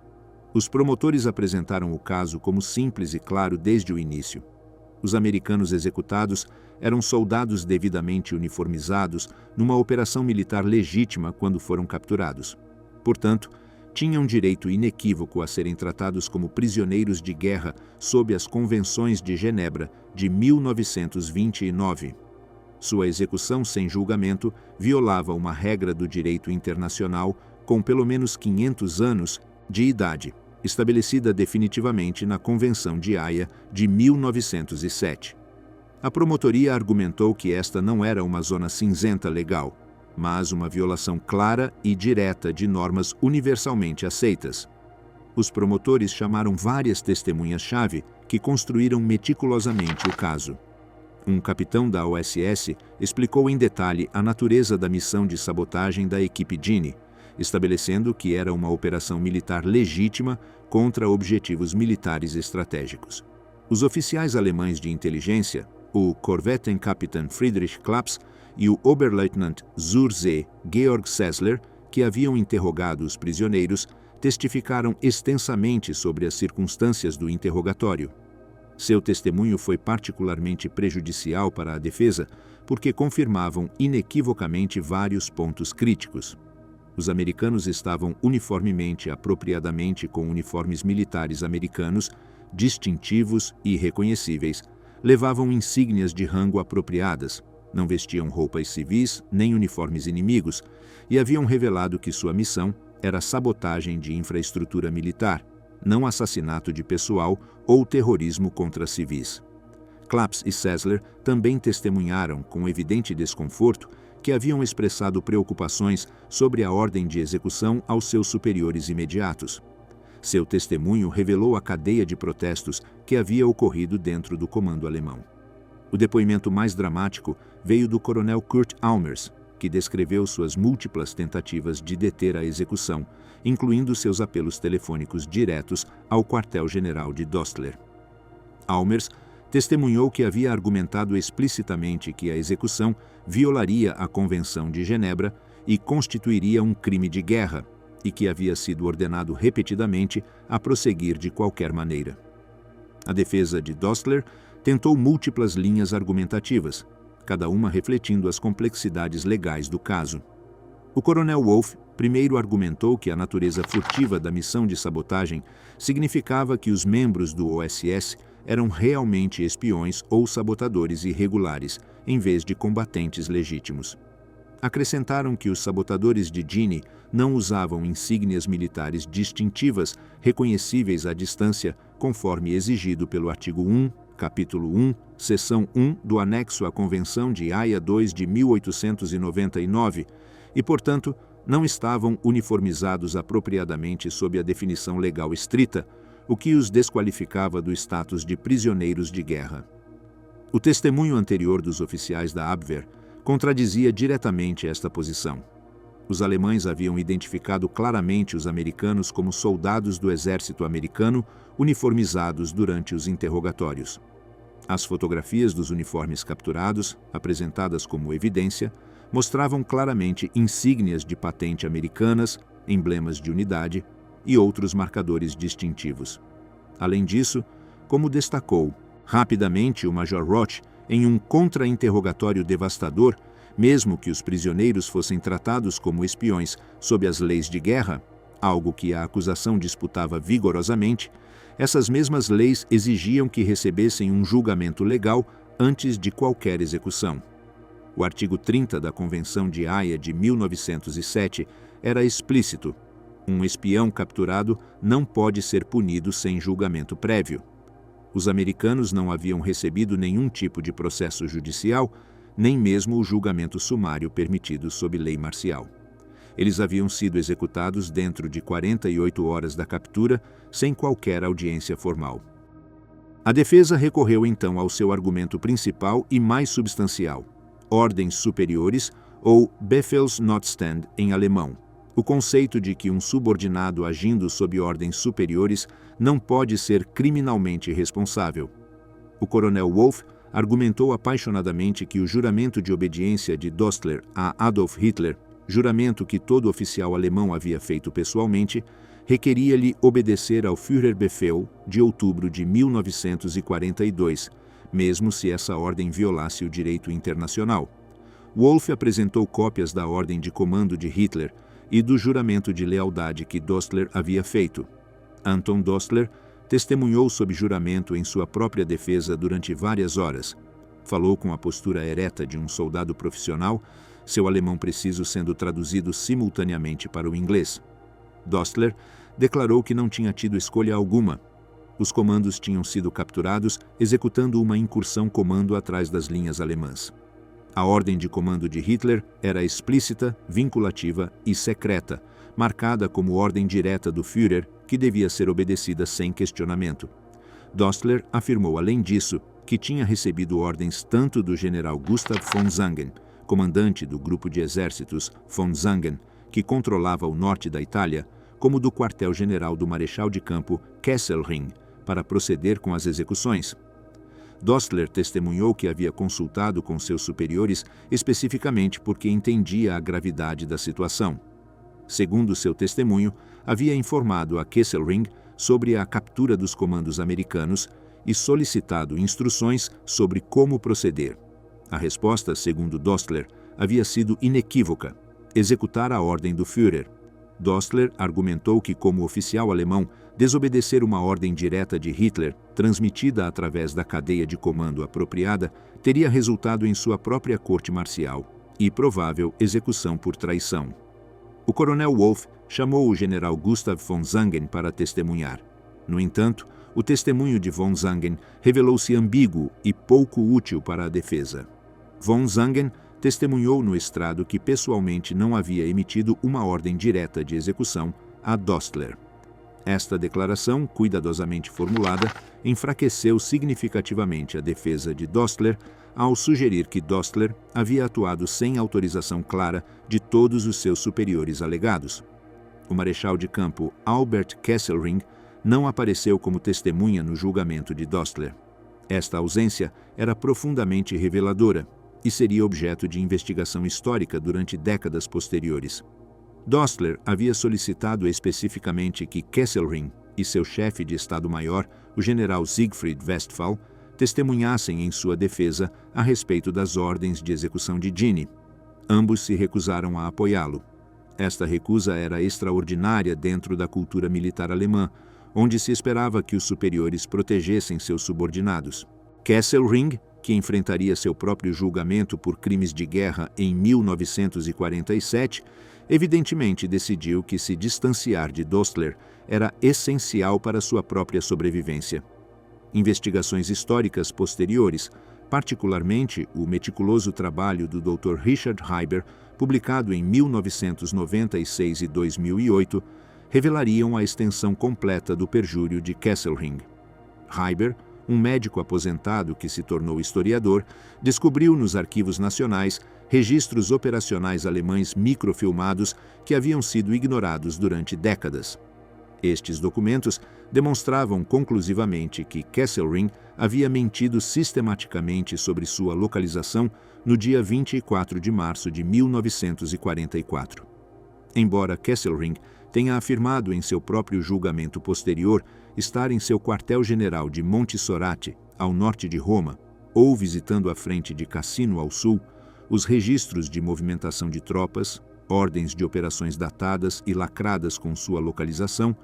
Os promotores apresentaram o caso como simples e claro desde o início. Os americanos executados eram soldados devidamente uniformizados numa operação militar legítima quando foram capturados. Portanto, tinham direito inequívoco a serem tratados como prisioneiros de guerra sob as Convenções de Genebra de 1929. Sua execução sem julgamento violava uma regra do direito internacional com pelo menos 500 anos de idade, estabelecida definitivamente na Convenção de Haia de 1907. A promotoria argumentou que esta não era uma zona cinzenta legal, mas uma violação clara e direta de normas universalmente aceitas. Os promotores chamaram várias testemunhas-chave que construíram meticulosamente o caso. Um capitão da OSS explicou em detalhe a natureza da missão de sabotagem da equipe Gini, estabelecendo que era uma operação militar legítima contra objetivos militares estratégicos. Os oficiais alemães de inteligência, o Korvettenkapitän Friedrich Claps e o Oberleutnant zur See Georg Sessler, que haviam interrogado os prisioneiros, testificaram extensamente sobre as circunstâncias do interrogatório. Seu testemunho foi particularmente prejudicial para a defesa porque confirmavam inequivocamente vários pontos críticos. Os americanos estavam uniformemente apropriadamente com uniformes militares americanos, distintivos e reconhecíveis, levavam insígnias de rango apropriadas, não vestiam roupas civis nem uniformes inimigos e haviam revelado que sua missão era sabotagem de infraestrutura militar, não assassinato de pessoal ou terrorismo contra civis. Claps e Sessler também testemunharam, com evidente desconforto, que haviam expressado preocupações sobre a ordem de execução aos seus superiores imediatos. Seu testemunho revelou a cadeia de protestos que havia ocorrido dentro do comando alemão. O depoimento mais dramático veio do coronel Kurt Almers, que descreveu suas múltiplas tentativas de deter a execução, incluindo seus apelos telefônicos diretos ao quartel-general de Dostler. Almers testemunhou que havia argumentado explicitamente que a execução violaria a Convenção de Genebra e constituiria um crime de guerra, e que havia sido ordenado repetidamente a prosseguir de qualquer maneira. A defesa de Dostler tentou múltiplas linhas argumentativas, cada uma refletindo as complexidades legais do caso. O coronel Wolff primeiro argumentou que a natureza furtiva da missão de sabotagem significava que os membros do OSS eram realmente espiões ou sabotadores irregulares, em vez de combatentes legítimos. Acrescentaram que os sabotadores de Gini não usavam insígnias militares distintivas reconhecíveis à distância, conforme exigido pelo artigo 1, capítulo 1, seção 1 do anexo à Convenção de Haia II de 1899 e, portanto, não estavam uniformizados apropriadamente sob a definição legal estrita, o que os desqualificava do status de prisioneiros de guerra. O testemunho anterior dos oficiais da Abwehr contradizia diretamente esta posição. Os alemães haviam identificado claramente os americanos como soldados do exército americano uniformizados durante os interrogatórios. As fotografias dos uniformes capturados, apresentadas como evidência, mostravam claramente insígnias de patente americanas, emblemas de unidade e outros marcadores distintivos. Além disso, como destacou rapidamente o Major Roch em um contra-interrogatório devastador, mesmo que os prisioneiros fossem tratados como espiões sob as leis de guerra, algo que a acusação disputava vigorosamente, essas mesmas leis exigiam que recebessem um julgamento legal antes de qualquer execução. O artigo 30 da Convenção de Haia de 1907 era explícito: um espião capturado não pode ser punido sem julgamento prévio. Os americanos não haviam recebido nenhum tipo de processo judicial, nem mesmo o julgamento sumário permitido sob lei marcial. Eles haviam sido executados dentro de 48 horas da captura, sem qualquer audiência formal. A defesa recorreu então ao seu argumento principal e mais substancial, ordens superiores, ou Befehlsnotstand em alemão, o conceito de que um subordinado agindo sob ordens superiores não pode ser criminalmente responsável. O coronel Wolff argumentou apaixonadamente que o juramento de obediência de Dostler a Adolf Hitler, juramento que todo oficial alemão havia feito pessoalmente, requeria-lhe obedecer ao Führerbefehl de outubro de 1942, mesmo se essa ordem violasse o direito internacional. Wolff apresentou cópias da ordem de comando de Hitler e do juramento de lealdade que Dostler havia feito. Anton Dostler testemunhou sob juramento em sua própria defesa durante várias horas. Falou com a postura ereta de um soldado profissional, seu alemão preciso sendo traduzido simultaneamente para o inglês. Dostler declarou que não tinha tido escolha alguma. Os comandos tinham sido capturados executando uma incursão comando atrás das linhas alemãs. A ordem de comando de Hitler era explícita, vinculativa e secreta, marcada como ordem direta do Führer, que devia ser obedecida sem questionamento. Dostler afirmou, além disso, que tinha recebido ordens tanto do general Gustav von Zangen, comandante do grupo de exércitos von Zangen, que controlava o norte da Itália, como do quartel-general do marechal de campo Kesselring, para proceder com as execuções. Dostler testemunhou que havia consultado com seus superiores especificamente porque entendia a gravidade da situação. Segundo seu testemunho, havia informado a Kesselring sobre a captura dos comandos americanos e solicitado instruções sobre como proceder. A resposta, segundo Dostler, havia sido inequívoca: executar a ordem do Führer. Dostler argumentou que, como oficial alemão, desobedecer uma ordem direta de Hitler, transmitida através da cadeia de comando apropriada, teria resultado em sua própria corte marcial e provável execução por traição. O coronel Wolff chamou o general Gustav von Zangen para testemunhar. No entanto, o testemunho de von Zangen revelou-se ambíguo e pouco útil para a defesa. Von Zangen testemunhou no estrado que pessoalmente não havia emitido uma ordem direta de execução a Dostler. Esta declaração, cuidadosamente formulada, enfraqueceu significativamente a defesa de Dostler ao sugerir que Dostler havia atuado sem autorização clara de todos os seus superiores alegados. O marechal de campo Albert Kesselring não apareceu como testemunha no julgamento de Dostler. Esta ausência era profundamente reveladora e seria objeto de investigação histórica durante décadas posteriores. Dostler havia solicitado especificamente que Kesselring e seu chefe de Estado-Maior, o general Siegfried Westphal, testemunhassem em sua defesa a respeito das ordens de execução de Dini. Ambos se recusaram a apoiá-lo. Esta recusa era extraordinária dentro da cultura militar alemã, onde se esperava que os superiores protegessem seus subordinados. Kesselring, que enfrentaria seu próprio julgamento por crimes de guerra em 1947, evidentemente decidiu que se distanciar de Dostler era essencial para sua própria sobrevivência. Investigações históricas posteriores, particularmente o meticuloso trabalho do Dr. Richard Heiber, publicado em 1996 e 2008, revelariam a extensão completa do perjúrio de Kesselring. Heiber, um médico aposentado que se tornou historiador, descobriu nos arquivos nacionais registros operacionais alemães microfilmados que haviam sido ignorados durante décadas. Estes documentos demonstravam conclusivamente que Kesselring havia mentido sistematicamente sobre sua localização no dia 24 de março de 1944. Embora Kesselring tenha afirmado em seu próprio julgamento posterior estar em seu quartel-general de Monte Sorate, ao norte de Roma, ou visitando a frente de Cassino ao sul, os registros de movimentação de tropas, ordens de operações datadas e lacradas com sua localização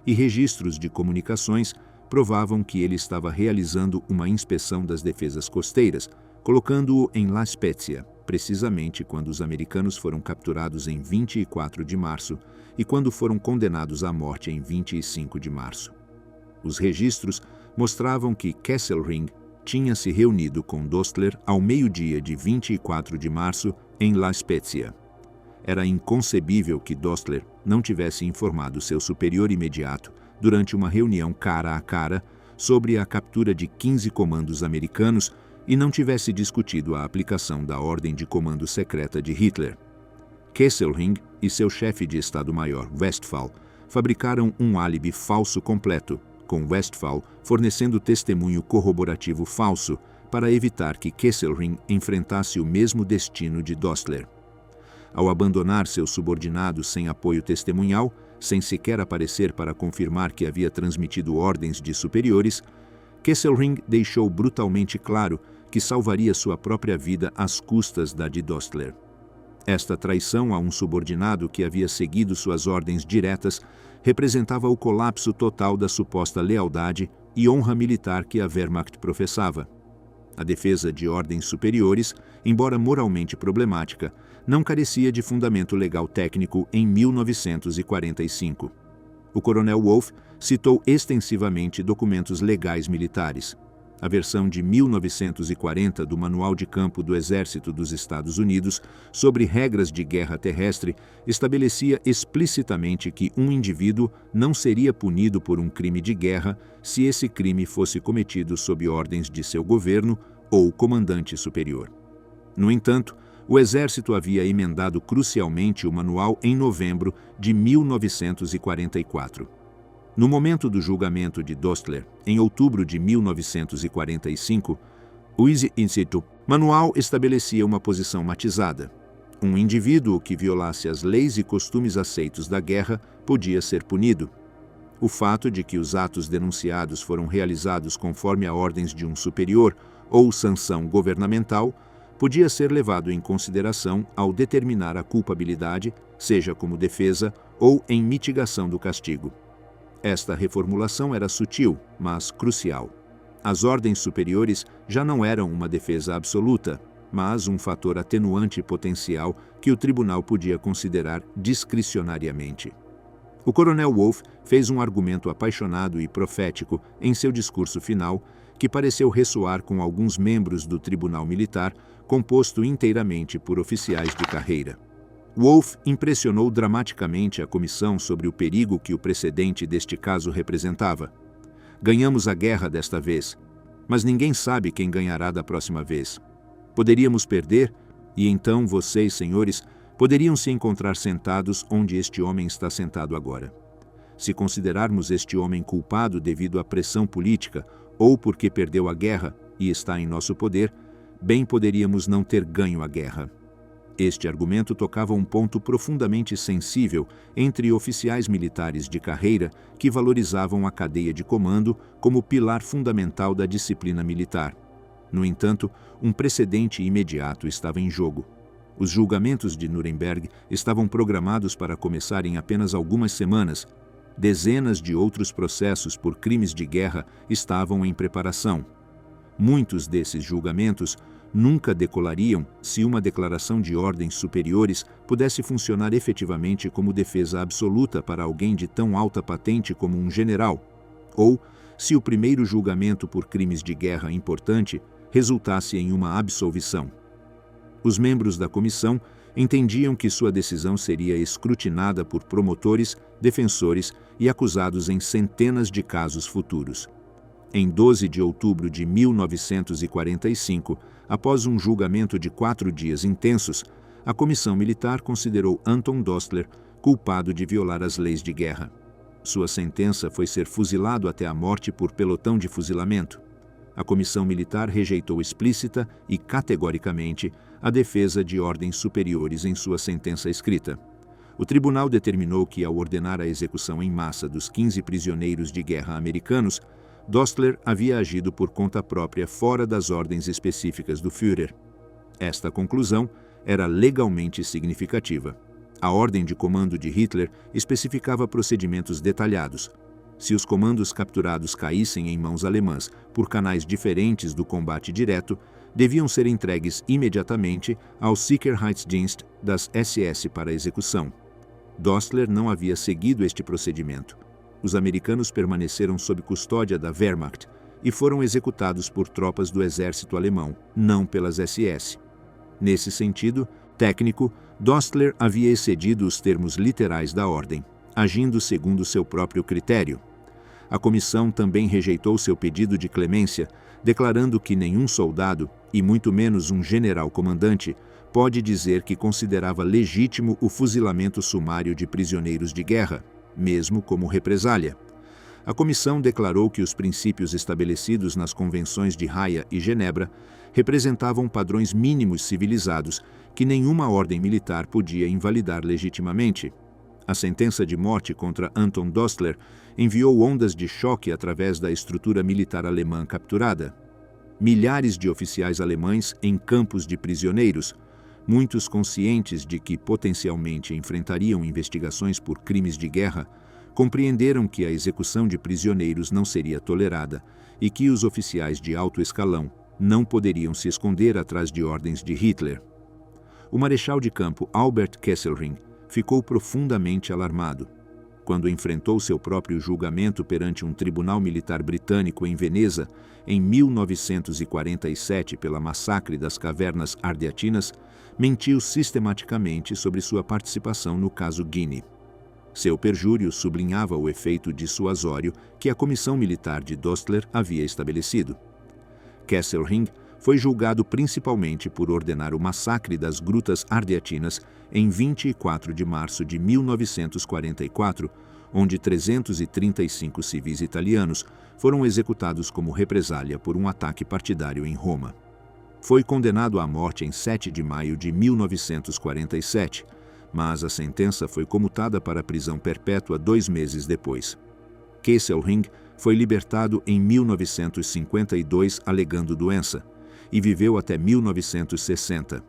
e registros de comunicações provavam que ele estava realizando uma inspeção das defesas costeiras, colocando-o em La Spezia, precisamente quando os americanos foram capturados em 24 de março e quando foram condenados à morte em 25 de março. Os registros mostravam que Kesselring tinha se reunido com Dostler ao meio-dia de 24 de março em La Spezia. Era inconcebível que Dostler não tivesse informado seu superior imediato, durante uma reunião cara a cara, sobre a captura de 15 comandos americanos e não tivesse discutido a aplicação da ordem de comando secreta de Hitler. Kesselring e seu chefe de Estado-Maior, Westphal, fabricaram um álibi falso completo, com Westphal fornecendo testemunho corroborativo falso para evitar que Kesselring enfrentasse o mesmo destino de Dostler. Ao abandonar seus subordinados sem apoio testemunhal, sem sequer aparecer para confirmar que havia transmitido ordens de superiores, Kesselring deixou brutalmente claro que salvaria sua própria vida às custas da de Dostler. Esta traição a um subordinado que havia seguido suas ordens diretas representava o colapso total da suposta lealdade e honra militar que a Wehrmacht professava. A defesa de ordens superiores, embora moralmente problemática, não carecia de fundamento legal técnico em 1945. O coronel Wolff citou extensivamente documentos legais militares. A versão de 1940 do Manual de Campo do Exército dos Estados Unidos sobre regras de guerra terrestre estabelecia explicitamente que um indivíduo não seria punido por um crime de guerra se esse crime fosse cometido sob ordens de seu governo ou comandante superior. No entanto, o Exército havia emendado crucialmente o manual em novembro de 1944. No momento do julgamento de Dostler, em outubro de 1945, o manual estabelecia uma posição matizada. Um indivíduo que violasse as leis e costumes aceitos da guerra podia ser punido. O fato de que os atos denunciados foram realizados conforme a ordens de um superior ou sanção governamental podia ser levado em consideração ao determinar a culpabilidade, seja como defesa ou em mitigação do castigo. Esta reformulação era sutil, mas crucial. As ordens superiores já não eram uma defesa absoluta, mas um fator atenuante potencial que o tribunal podia considerar discricionariamente. O coronel Wolff fez um argumento apaixonado e profético em seu discurso final, que pareceu ressoar com alguns membros do tribunal militar, composto inteiramente por oficiais de carreira. Wolff impressionou dramaticamente a comissão sobre o perigo que o precedente deste caso representava. Ganhamos a guerra desta vez, mas ninguém sabe quem ganhará da próxima vez. Poderíamos perder, e então vocês, senhores, poderiam se encontrar sentados onde este homem está sentado agora. Se considerarmos este homem culpado devido à pressão política ou porque perdeu a guerra e está em nosso poder, bem poderíamos não ter ganho a guerra. Este argumento tocava um ponto profundamente sensível entre oficiais militares de carreira que valorizavam a cadeia de comando como pilar fundamental da disciplina militar. No entanto, um precedente imediato estava em jogo. Os julgamentos de Nuremberg estavam programados para começar em apenas algumas semanas. Dezenas de outros processos por crimes de guerra estavam em preparação. Muitos desses julgamentos nunca decolariam se uma declaração de ordens superiores pudesse funcionar efetivamente como defesa absoluta para alguém de tão alta patente como um general, ou se o primeiro julgamento por crimes de guerra importante resultasse em uma absolvição. Os membros da comissão entendiam que sua decisão seria escrutinada por promotores, defensores e acusados em centenas de casos futuros. Em 12 de outubro de 1945, após um julgamento de 4 dias intensos, a comissão militar considerou Anton Dostler culpado de violar as leis de guerra. Sua sentença foi ser fuzilado até a morte por pelotão de fuzilamento. A comissão militar rejeitou explícita e categoricamente a defesa de ordens superiores em sua sentença escrita. O tribunal determinou que, ao ordenar a execução em massa dos 15 prisioneiros de guerra americanos, Dostler havia agido por conta própria fora das ordens específicas do Führer. Esta conclusão era legalmente significativa. A ordem de comando de Hitler especificava procedimentos detalhados. Se os comandos capturados caíssem em mãos alemãs por canais diferentes do combate direto, deviam ser entregues imediatamente ao Sicherheitsdienst das SS para execução. Dostler não havia seguido este procedimento. Os americanos permaneceram sob custódia da Wehrmacht e foram executados por tropas do exército alemão, não pelas SS. Nesse sentido técnico, Dostler havia excedido os termos literais da ordem, agindo segundo seu próprio critério. A comissão também rejeitou seu pedido de clemência, declarando que nenhum soldado, e muito menos um general-comandante, pode dizer que considerava legítimo o fuzilamento sumário de prisioneiros de guerra, mesmo como represália. A comissão declarou que os princípios estabelecidos nas convenções de Haia e Genebra representavam padrões mínimos civilizados que nenhuma ordem militar podia invalidar legitimamente. A sentença de morte contra Anton Dostler enviou ondas de choque através da estrutura militar alemã capturada. Milhares de oficiais alemães em campos de prisioneiros, muitos conscientes de que potencialmente enfrentariam investigações por crimes de guerra, compreenderam que a execução de prisioneiros não seria tolerada e que os oficiais de alto escalão não poderiam se esconder atrás de ordens de Hitler. O marechal de campo Albert Kesselring ficou profundamente alarmado. Quando enfrentou seu próprio julgamento perante um tribunal militar britânico em Veneza, em 1947 pela massacre das cavernas ardeatinas, mentiu sistematicamente sobre sua participação no caso Guinea. Seu perjúrio sublinhava o efeito dissuasório que a comissão militar de Dostler havia estabelecido. Kesselring foi julgado principalmente por ordenar o massacre das grutas ardeatinas em 24 de março de 1944, onde 335 civis italianos foram executados como represália por um ataque partidário em Roma. Foi condenado à morte em 7 de maio de 1947, mas a sentença foi comutada para prisão perpétua 2 meses depois. Kesselring foi libertado em 1952 alegando doença e viveu até 1960.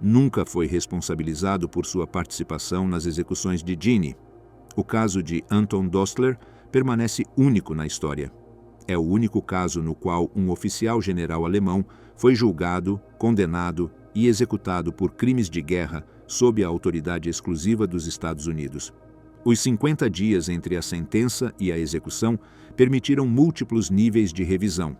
Nunca foi responsabilizado por sua participação nas execuções de Guinea. O caso de Anton Dostler permanece único na história. É o único caso no qual um oficial general alemão foi julgado, condenado e executado por crimes de guerra sob a autoridade exclusiva dos Estados Unidos. Os 50 dias entre a sentença e a execução permitiram múltiplos níveis de revisão.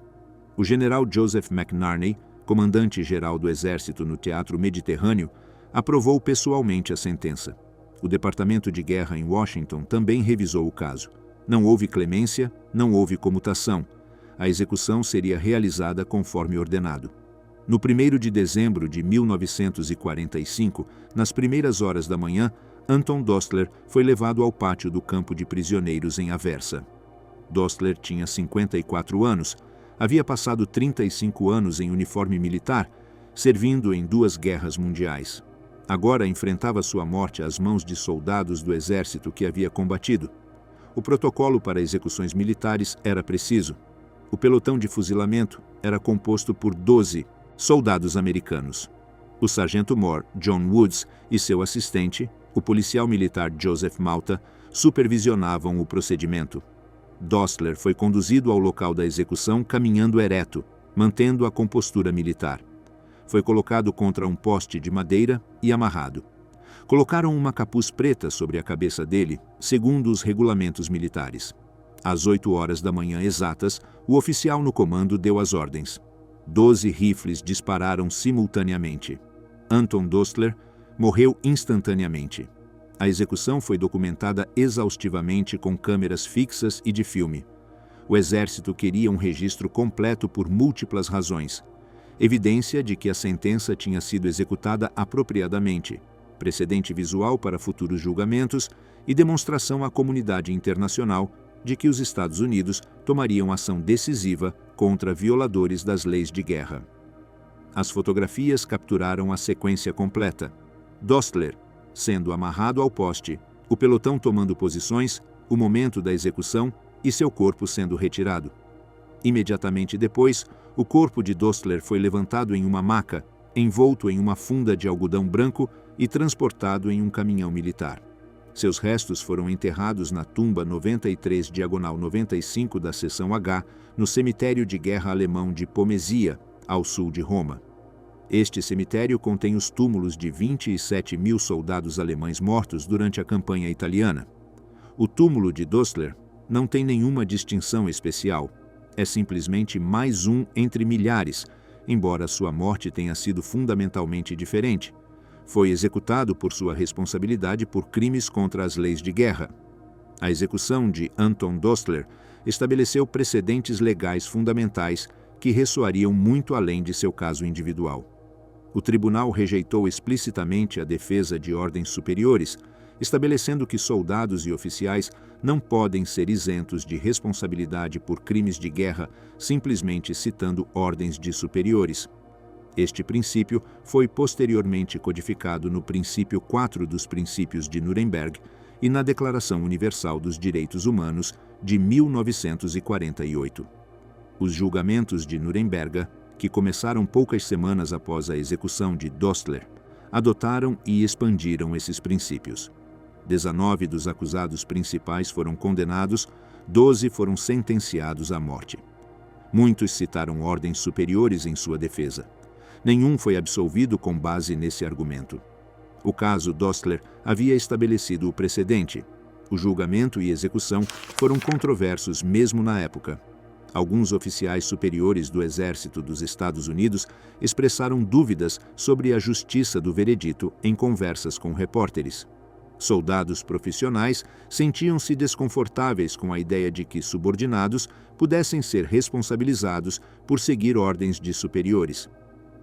O general Joseph McNarney, comandante-geral do Exército no Teatro Mediterrâneo, aprovou pessoalmente a sentença. O Departamento de Guerra em Washington também revisou o caso. Não houve clemência, não houve comutação. A execução seria realizada conforme ordenado. No 1º de dezembro de 1945, nas primeiras horas da manhã, Anton Dostler foi levado ao pátio do campo de prisioneiros em Aversa. Dostler tinha 54 anos, havia passado 35 anos em uniforme militar, servindo em 2 guerras mundiais. Agora enfrentava sua morte às mãos de soldados do exército que havia combatido. O protocolo para execuções militares era preciso. O pelotão de fuzilamento era composto por 12 soldados americanos. O sargento-mor John Woods e seu assistente, o policial militar Joseph Malta, supervisionavam o procedimento. Dostler foi conduzido ao local da execução caminhando ereto, mantendo a compostura militar. Foi colocado contra um poste de madeira e amarrado. Colocaram uma capuz preta sobre a cabeça dele, segundo os regulamentos militares. Às 8 horas da manhã exatas, o oficial no comando deu as ordens. 12 rifles dispararam simultaneamente. Anton Dostler morreu instantaneamente. A execução foi documentada exaustivamente com câmeras fixas e de filme. O exército queria um registro completo por múltiplas razões. Evidência de que a sentença tinha sido executada apropriadamente, precedente visual para futuros julgamentos e demonstração à comunidade internacional de que os Estados Unidos tomariam ação decisiva contra violadores das leis de guerra. As fotografias capturaram a sequência completa. Dostler sendo amarrado ao poste, o pelotão tomando posições, o momento da execução e seu corpo sendo retirado. Imediatamente depois, o corpo de Dostler foi levantado em uma maca, envolto em uma funda de algodão branco e transportado em um caminhão militar. Seus restos foram enterrados na tumba 93 diagonal 95 da seção H, no cemitério de guerra alemão de Pomesia, ao sul de Roma. Este cemitério contém os túmulos de 27 mil soldados alemães mortos durante a campanha italiana. O túmulo de Dostler não tem nenhuma distinção especial. É simplesmente mais um entre milhares, embora sua morte tenha sido fundamentalmente diferente. Foi executado por sua responsabilidade por crimes contra as leis de guerra. A execução de Anton Dostler estabeleceu precedentes legais fundamentais que ressoariam muito além de seu caso individual. O tribunal rejeitou explicitamente a defesa de ordens superiores, estabelecendo que soldados e oficiais não podem ser isentos de responsabilidade por crimes de guerra simplesmente citando ordens de superiores. Este princípio foi posteriormente codificado no princípio 4 dos princípios de Nuremberg e na Declaração Universal dos Direitos Humanos de 1948. Os julgamentos de Nuremberg, que começaram poucas semanas após a execução de Dostler, adotaram e expandiram esses princípios. 19 dos acusados principais foram condenados, 12 foram sentenciados à morte. Muitos citaram ordens superiores em sua defesa. Nenhum foi absolvido com base nesse argumento. O caso Dostler havia estabelecido o precedente. O julgamento e execução foram controversos mesmo na época. Alguns oficiais superiores do Exército dos Estados Unidos expressaram dúvidas sobre a justiça do veredito em conversas com repórteres. Soldados profissionais sentiam-se desconfortáveis com a ideia de que subordinados pudessem ser responsabilizados por seguir ordens de superiores.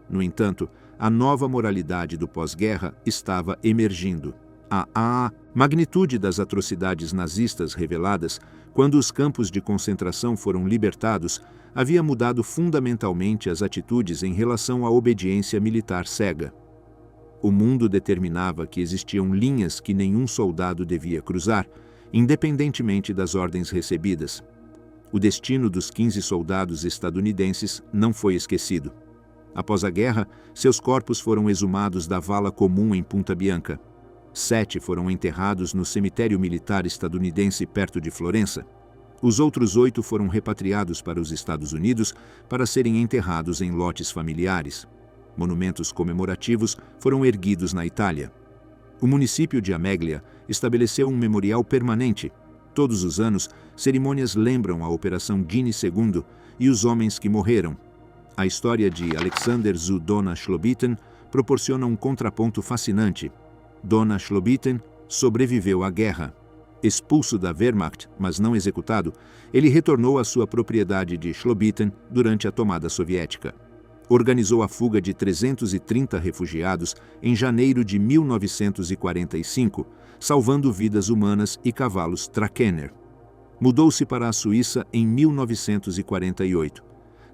No entanto, a nova moralidade do pós-guerra estava emergindo. A magnitude das atrocidades nazistas reveladas quando os campos de concentração foram libertados havia mudado fundamentalmente as atitudes em relação à obediência militar cega. O mundo determinava que existiam linhas que nenhum soldado devia cruzar, independentemente das ordens recebidas. O destino dos 15 soldados estadunidenses não foi esquecido. Após a guerra, seus corpos foram exumados da vala comum em Punta Bianca. 7 foram enterrados no cemitério militar estadunidense perto de Florença. Os outros 8 foram repatriados para os Estados Unidos para serem enterrados em lotes familiares. Monumentos comemorativos foram erguidos na Itália. O município de Ameglia estabeleceu um memorial permanente. Todos os anos, cerimônias lembram a Operação Gini II e os homens que morreram. A história de Alexander zu Dona Schlobitten proporciona um contraponto fascinante. Dona Schlobitten sobreviveu à guerra. Expulso da Wehrmacht, mas não executado, ele retornou à sua propriedade de Schlobitten durante a tomada soviética. Organizou a fuga de 330 refugiados em janeiro de 1945, salvando vidas humanas e cavalos Trakehner. Mudou-se para a Suíça em 1948.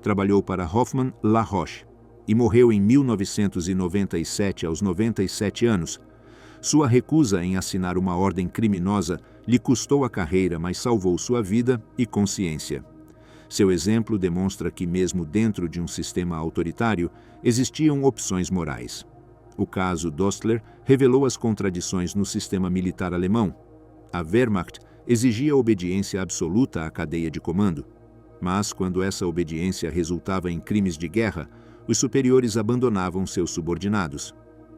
Trabalhou para Hoffmann La Roche e morreu em 1997 aos 97 anos. Sua recusa em assinar uma ordem criminosa lhe custou a carreira, mas salvou sua vida e consciência. Seu exemplo demonstra que, mesmo dentro de um sistema autoritário, existiam opções morais. O caso Dostler revelou as contradições no sistema militar alemão. A Wehrmacht exigia obediência absoluta à cadeia de comando. Mas, quando essa obediência resultava em crimes de guerra, os superiores abandonavam seus subordinados.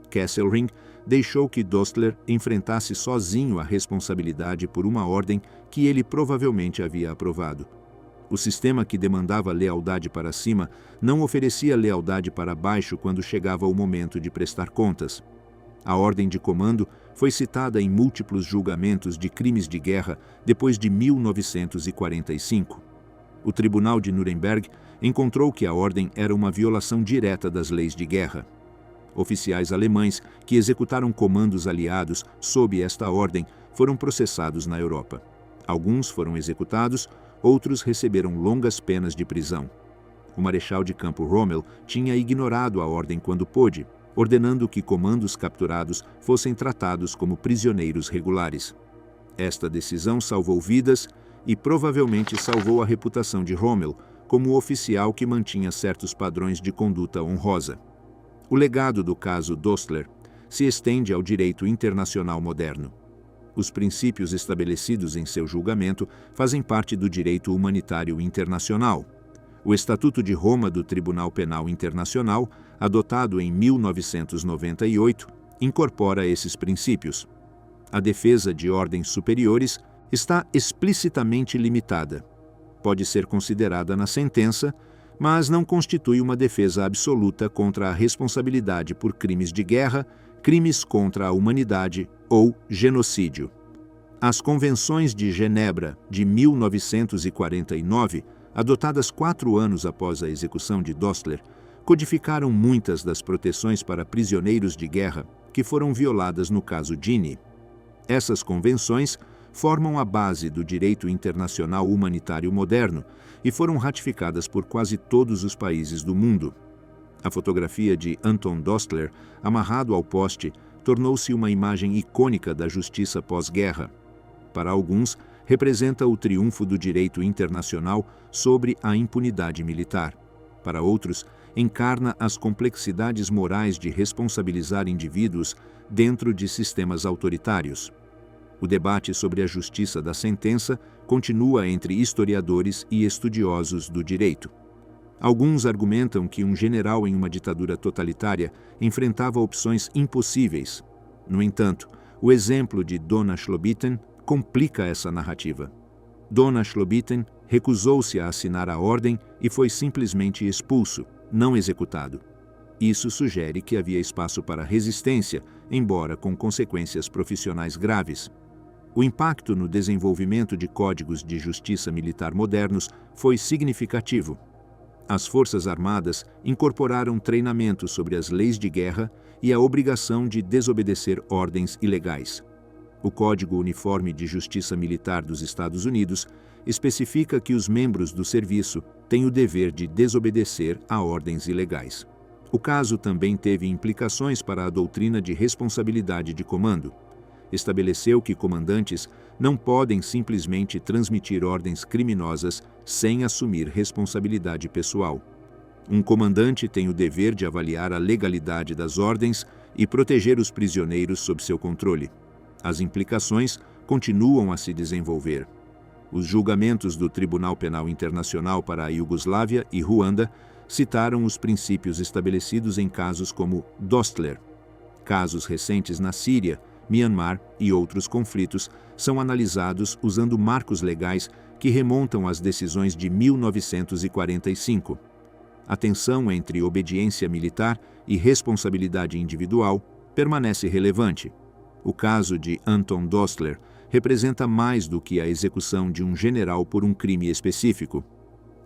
Kesselring deixou que Dostler enfrentasse sozinho a responsabilidade por uma ordem que ele provavelmente havia aprovado. O sistema que demandava lealdade para cima não oferecia lealdade para baixo quando chegava o momento de prestar contas. A ordem de comando foi citada em múltiplos julgamentos de crimes de guerra depois de 1945. O Tribunal de Nuremberg encontrou que a ordem era uma violação direta das leis de guerra. Oficiais alemães que executaram comandos aliados sob esta ordem foram processados na Europa. Alguns foram executados, outros receberam longas penas de prisão. O marechal de campo Rommel tinha ignorado a ordem quando pôde, ordenando que comandos capturados fossem tratados como prisioneiros regulares. Esta decisão salvou vidas e provavelmente salvou a reputação de Rommel como oficial que mantinha certos padrões de conduta honrosa. O legado do caso Dostler se estende ao direito internacional moderno. Os princípios estabelecidos em seu julgamento fazem parte do direito humanitário internacional. O Estatuto de Roma do Tribunal Penal Internacional, adotado em 1998, incorpora esses princípios. A defesa de ordens superiores está explicitamente limitada. Pode ser considerada na sentença, mas não constitui uma defesa absoluta contra a responsabilidade por crimes de guerra, crimes contra a humanidade ou genocídio. As Convenções de Genebra de 1949, adotadas 4 anos após a execução de Dostler, codificaram muitas das proteções para prisioneiros de guerra que foram violadas no caso Dini. Essas convenções formam a base do direito internacional humanitário moderno e foram ratificadas por quase todos os países do mundo. A fotografia de Anton Dostler, amarrado ao poste, tornou-se uma imagem icônica da justiça pós-guerra. Para alguns, representa o triunfo do direito internacional sobre a impunidade militar. Para outros, encarna as complexidades morais de responsabilizar indivíduos dentro de sistemas autoritários. O debate sobre a justiça da sentença continua entre historiadores e estudiosos do direito. Alguns argumentam que um general em uma ditadura totalitária enfrentava opções impossíveis. No entanto, o exemplo de Dona Schlobitten complica essa narrativa. Dona Schlobitten recusou-se a assinar a ordem e foi simplesmente expulso, não executado. Isso sugere que havia espaço para resistência, embora com consequências profissionais graves. O impacto no desenvolvimento de códigos de justiça militar modernos foi significativo. As Forças Armadas incorporaram treinamento sobre as leis de guerra e a obrigação de desobedecer ordens ilegais. O Código Uniforme de Justiça Militar dos Estados Unidos especifica que os membros do serviço têm o dever de desobedecer a ordens ilegais. O caso também teve implicações para a doutrina de responsabilidade de comando. Estabeleceu que comandantes não podem simplesmente transmitir ordens criminosas sem assumir responsabilidade pessoal. Um comandante tem o dever de avaliar a legalidade das ordens e proteger os prisioneiros sob seu controle. As implicações continuam a se desenvolver. Os julgamentos do Tribunal Penal Internacional para a Iugoslávia e Ruanda citaram os princípios estabelecidos em casos como Dostler. Casos recentes na Síria, Myanmar e outros conflitos são analisados usando marcos legais que remontam às decisões de 1945. A tensão entre obediência militar e responsabilidade individual permanece relevante. O caso de Anton Dostler representa mais do que a execução de um general por um crime específico.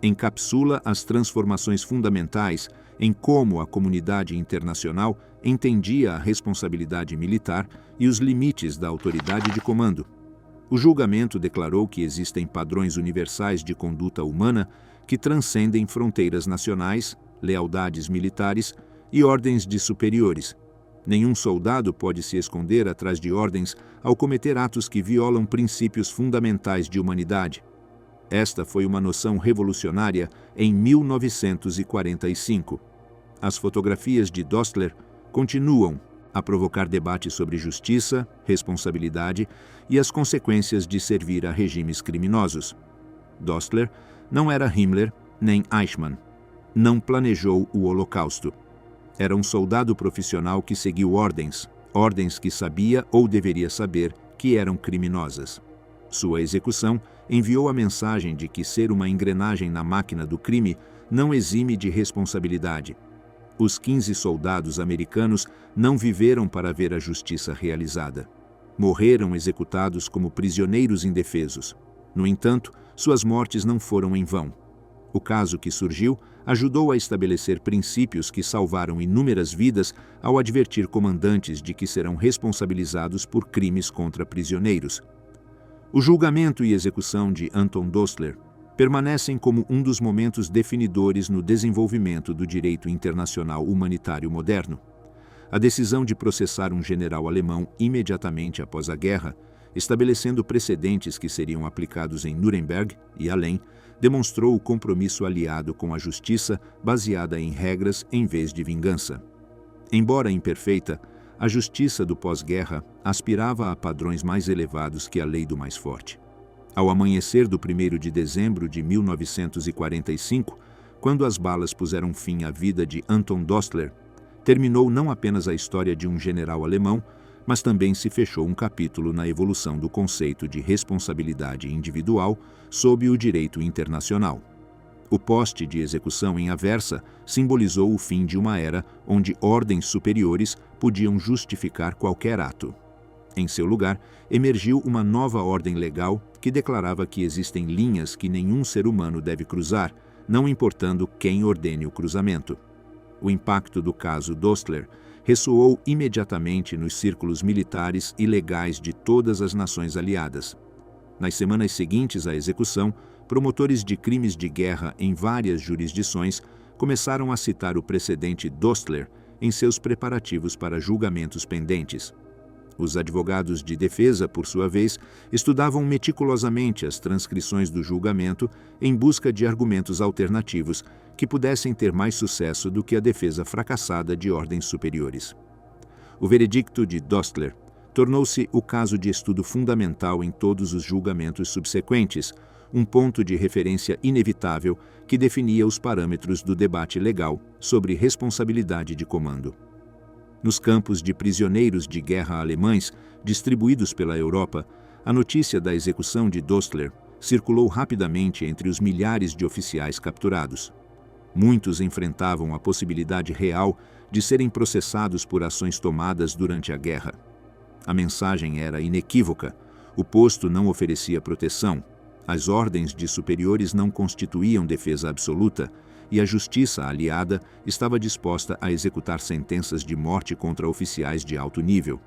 Encapsula as transformações fundamentais em como a comunidade internacional entendia a responsabilidade militar e os limites da autoridade de comando. O julgamento declarou que existem padrões universais de conduta humana que transcendem fronteiras nacionais, lealdades militares e ordens de superiores. Nenhum soldado pode se esconder atrás de ordens ao cometer atos que violam princípios fundamentais de humanidade. Esta foi uma noção revolucionária em 1945. As fotografias de Dostler continuam a provocar debate sobre justiça, responsabilidade e as consequências de servir a regimes criminosos. Dostler não era Himmler nem Eichmann. Não planejou o Holocausto. Era um soldado profissional que seguiu ordens que sabia ou deveria saber que eram criminosas. Sua execução enviou a mensagem de que ser uma engrenagem na máquina do crime não exime de responsabilidade. Os 15 soldados americanos não viveram para ver a justiça realizada. Morreram executados como prisioneiros indefesos. No entanto, suas mortes não foram em vão. O caso que surgiu ajudou a estabelecer princípios que salvaram inúmeras vidas ao advertir comandantes de que serão responsabilizados por crimes contra prisioneiros. O julgamento e execução de Anton Dostler permanecem como um dos momentos definidores no desenvolvimento do direito internacional humanitário moderno. A decisão de processar um general alemão imediatamente após a guerra, estabelecendo precedentes que seriam aplicados em Nuremberg e além, demonstrou o compromisso aliado com a justiça baseada em regras em vez de vingança. Embora imperfeita, a justiça do pós-guerra aspirava a padrões mais elevados que a lei do mais forte. Ao amanhecer do 1º de dezembro de 1945, quando as balas puseram fim à vida de Anton Dostler, terminou não apenas a história de um general alemão, mas também se fechou um capítulo na evolução do conceito de responsabilidade individual sob o direito internacional. O poste de execução em Aversa simbolizou o fim de uma era onde ordens superiores podiam justificar qualquer ato. Em seu lugar, emergiu uma nova ordem legal que declarava que existem linhas que nenhum ser humano deve cruzar, não importando quem ordene o cruzamento. O impacto do caso Dostler ressoou imediatamente nos círculos militares e legais de todas as nações aliadas. Nas semanas seguintes à execução, promotores de crimes de guerra em várias jurisdições começaram a citar o precedente Dostler em seus preparativos para julgamentos pendentes. Os advogados de defesa, por sua vez, estudavam meticulosamente as transcrições do julgamento em busca de argumentos alternativos que pudessem ter mais sucesso do que a defesa fracassada de ordens superiores. O veredicto de Dostler tornou-se o caso de estudo fundamental em todos os julgamentos subsequentes, um ponto de referência inevitável que definia os parâmetros do debate legal sobre responsabilidade de comando. Nos campos de prisioneiros de guerra alemães, distribuídos pela Europa, a notícia da execução de Dostler circulou rapidamente entre os milhares de oficiais capturados. Muitos enfrentavam a possibilidade real de serem processados por ações tomadas durante a guerra. A mensagem era inequívoca: o posto não oferecia proteção, as ordens de superiores não constituíam defesa absoluta, e a justiça aliada estava disposta a executar sentenças de morte contra oficiais de alto nível.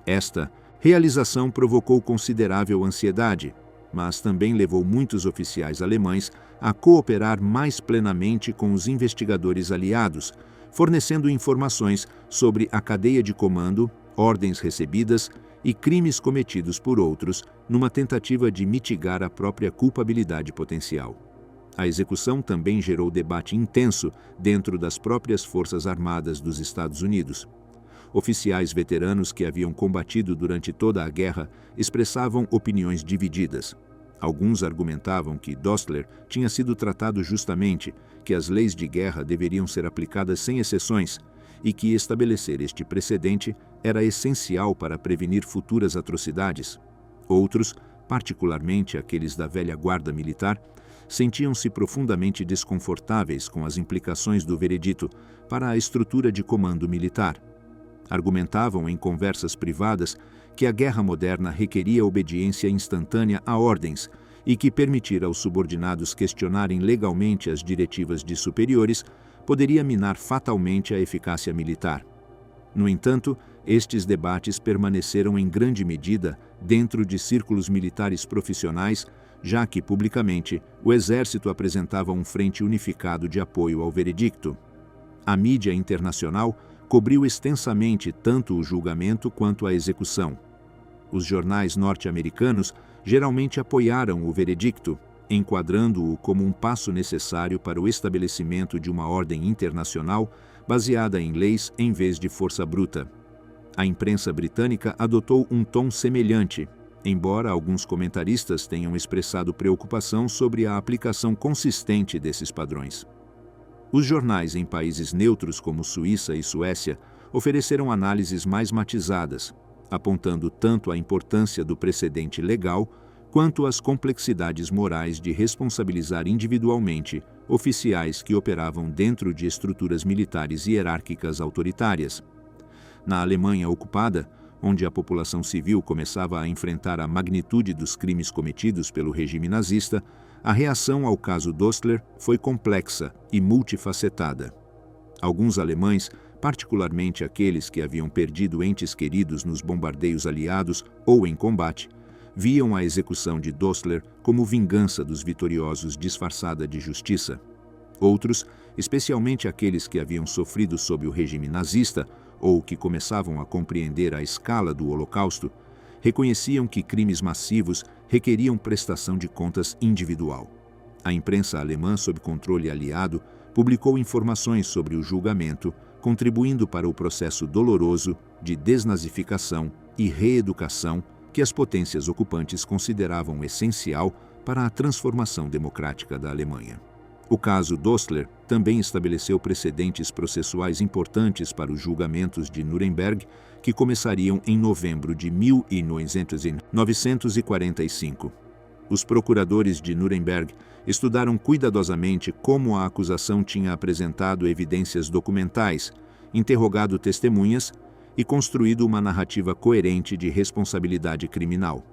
Esta realização provocou considerável ansiedade, mas também levou muitos oficiais alemães a cooperar mais plenamente com os investigadores aliados, fornecendo informações sobre a cadeia de comando, ordens recebidas e crimes cometidos por outros, numa tentativa de mitigar a própria culpabilidade potencial. A execução também gerou debate intenso dentro das próprias Forças Armadas dos Estados Unidos. Oficiais veteranos que haviam combatido durante toda a guerra expressavam opiniões divididas. Alguns argumentavam que Dostler tinha sido tratado justamente, que as leis de guerra deveriam ser aplicadas sem exceções e que estabelecer este precedente era essencial para prevenir futuras atrocidades. Outros, particularmente aqueles da velha guarda militar, sentiam-se profundamente desconfortáveis com as implicações do veredito para a estrutura de comando militar. Argumentavam em conversas privadas que a guerra moderna requeria obediência instantânea a ordens e que permitir aos subordinados questionarem legalmente as diretivas de superiores poderia minar fatalmente a eficácia militar. No entanto, estes debates permaneceram em grande medida dentro de círculos militares profissionais, já que, publicamente, o Exército apresentava um frente unificado de apoio ao veredicto. A mídia internacional cobriu extensamente tanto o julgamento quanto a execução. Os jornais norte-americanos geralmente apoiaram o veredicto, enquadrando-o como um passo necessário para o estabelecimento de uma ordem internacional baseada em leis em vez de força bruta. A imprensa britânica adotou um tom semelhante, embora alguns comentaristas tenham expressado preocupação sobre a aplicação consistente desses padrões. Os jornais em países neutros como Suíça e Suécia ofereceram análises mais matizadas, apontando tanto a importância do precedente legal quanto as complexidades morais de responsabilizar individualmente oficiais que operavam dentro de estruturas militares hierárquicas autoritárias. Na Alemanha ocupada, onde a população civil começava a enfrentar a magnitude dos crimes cometidos pelo regime nazista, a reação ao caso Dostler foi complexa e multifacetada. Alguns alemães, particularmente aqueles que haviam perdido entes queridos nos bombardeios aliados ou em combate, viam a execução de Dostler como vingança dos vitoriosos disfarçada de justiça. Outros, especialmente aqueles que haviam sofrido sob o regime nazista ou que começavam a compreender a escala do Holocausto, reconheciam que crimes massivos requeriam prestação de contas individual. A imprensa alemã, sob controle aliado, publicou informações sobre o julgamento, contribuindo para o processo doloroso de desnazificação e reeducação que as potências ocupantes consideravam essencial para a transformação democrática da Alemanha. O caso Dostler também estabeleceu precedentes processuais importantes para os julgamentos de Nuremberg, que começariam em novembro de 1945. Os procuradores de Nuremberg estudaram cuidadosamente como a acusação tinha apresentado evidências documentais, interrogado testemunhas e construído uma narrativa coerente de responsabilidade criminal.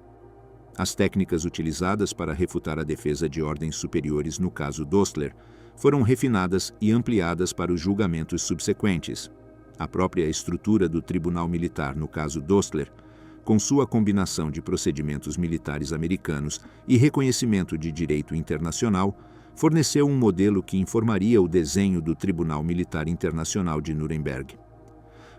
As técnicas utilizadas para refutar a defesa de ordens superiores no caso Dostler foram refinadas e ampliadas para os julgamentos subsequentes. A própria estrutura do Tribunal Militar no caso Dostler, com sua combinação de procedimentos militares americanos e reconhecimento de direito internacional, forneceu um modelo que informaria o desenho do Tribunal Militar Internacional de Nuremberg.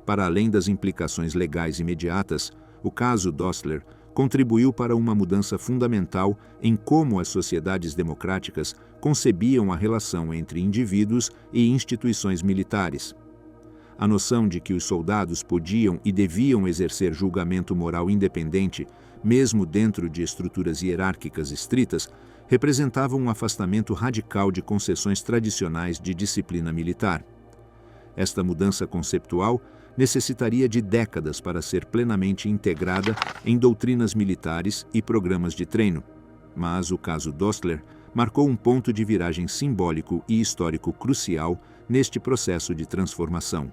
Para além das implicações legais imediatas, o caso Dostler contribuiu para uma mudança fundamental em como as sociedades democráticas concebiam a relação entre indivíduos e instituições militares. A noção de que os soldados podiam e deviam exercer julgamento moral independente, mesmo dentro de estruturas hierárquicas estritas, representava um afastamento radical de concessões tradicionais de disciplina militar. Esta mudança conceptual necessitaria de décadas para ser plenamente integrada em doutrinas militares e programas de treino, mas o caso Dostler marcou um ponto de viragem simbólico e histórico crucial neste processo de transformação.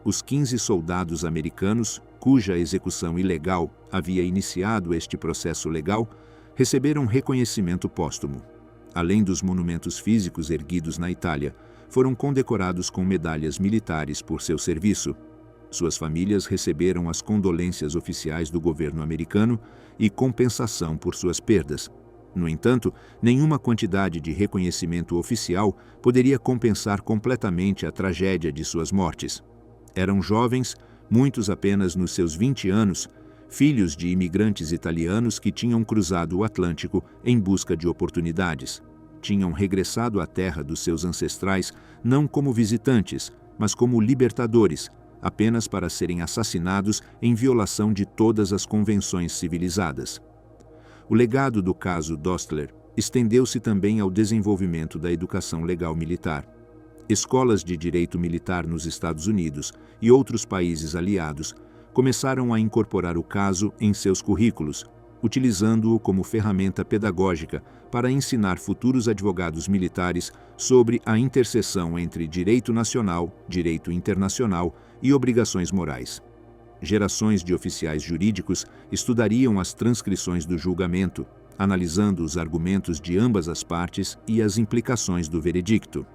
Os 15 soldados americanos, cuja execução ilegal havia iniciado este processo legal, receberam reconhecimento póstumo. Além dos monumentos físicos erguidos na Itália, foram condecorados com medalhas militares por seu serviço. Suas famílias receberam as condolências oficiais do governo americano e compensação por suas perdas. No entanto, nenhuma quantidade de reconhecimento oficial poderia compensar completamente a tragédia de suas mortes. Eram jovens, muitos apenas nos seus 20 anos, filhos de imigrantes italianos que tinham cruzado o Atlântico em busca de oportunidades. Tinham regressado à terra dos seus ancestrais não como visitantes, mas como libertadores, apenas para serem assassinados em violação de todas as convenções civilizadas. O legado do caso Dostler estendeu-se também ao desenvolvimento da educação legal militar. Escolas de direito militar nos Estados Unidos e outros países aliados começaram a incorporar o caso em seus currículos, utilizando-o como ferramenta pedagógica para ensinar futuros advogados militares sobre a interseção entre direito nacional, direito internacional e obrigações morais. Gerações de oficiais jurídicos estudariam as transcrições do julgamento, analisando os argumentos de ambas as partes e as implicações do veredicto.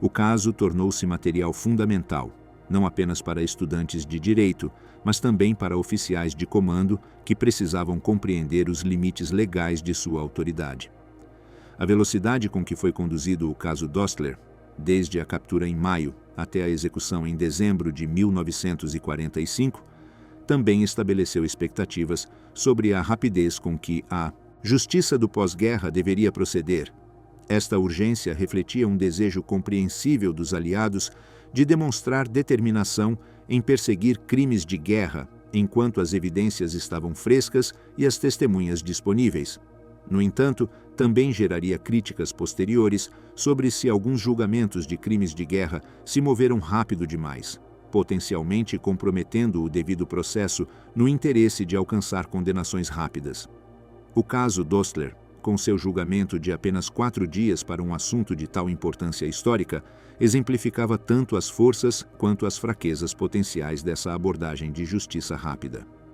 O caso tornou-se material fundamental, não apenas para estudantes de direito, mas também para oficiais de comando que precisavam compreender os limites legais de sua autoridade. A velocidade com que foi conduzido o caso Dostler, desde a captura em maio até a execução em dezembro de 1945, também estabeleceu expectativas sobre a rapidez com que a justiça do pós-guerra deveria proceder. Esta urgência refletia um desejo compreensível dos aliados de demonstrar determinação em perseguir crimes de guerra, enquanto as evidências estavam frescas e as testemunhas disponíveis. No entanto, também geraria críticas posteriores sobre se alguns julgamentos de crimes de guerra se moveram rápido demais, potencialmente comprometendo o devido processo no interesse de alcançar condenações rápidas. O caso Dostler, com seu julgamento de apenas 4 dias para um assunto de tal importância histórica, exemplificava tanto as forças quanto as fraquezas potenciais dessa abordagem de justiça rápida.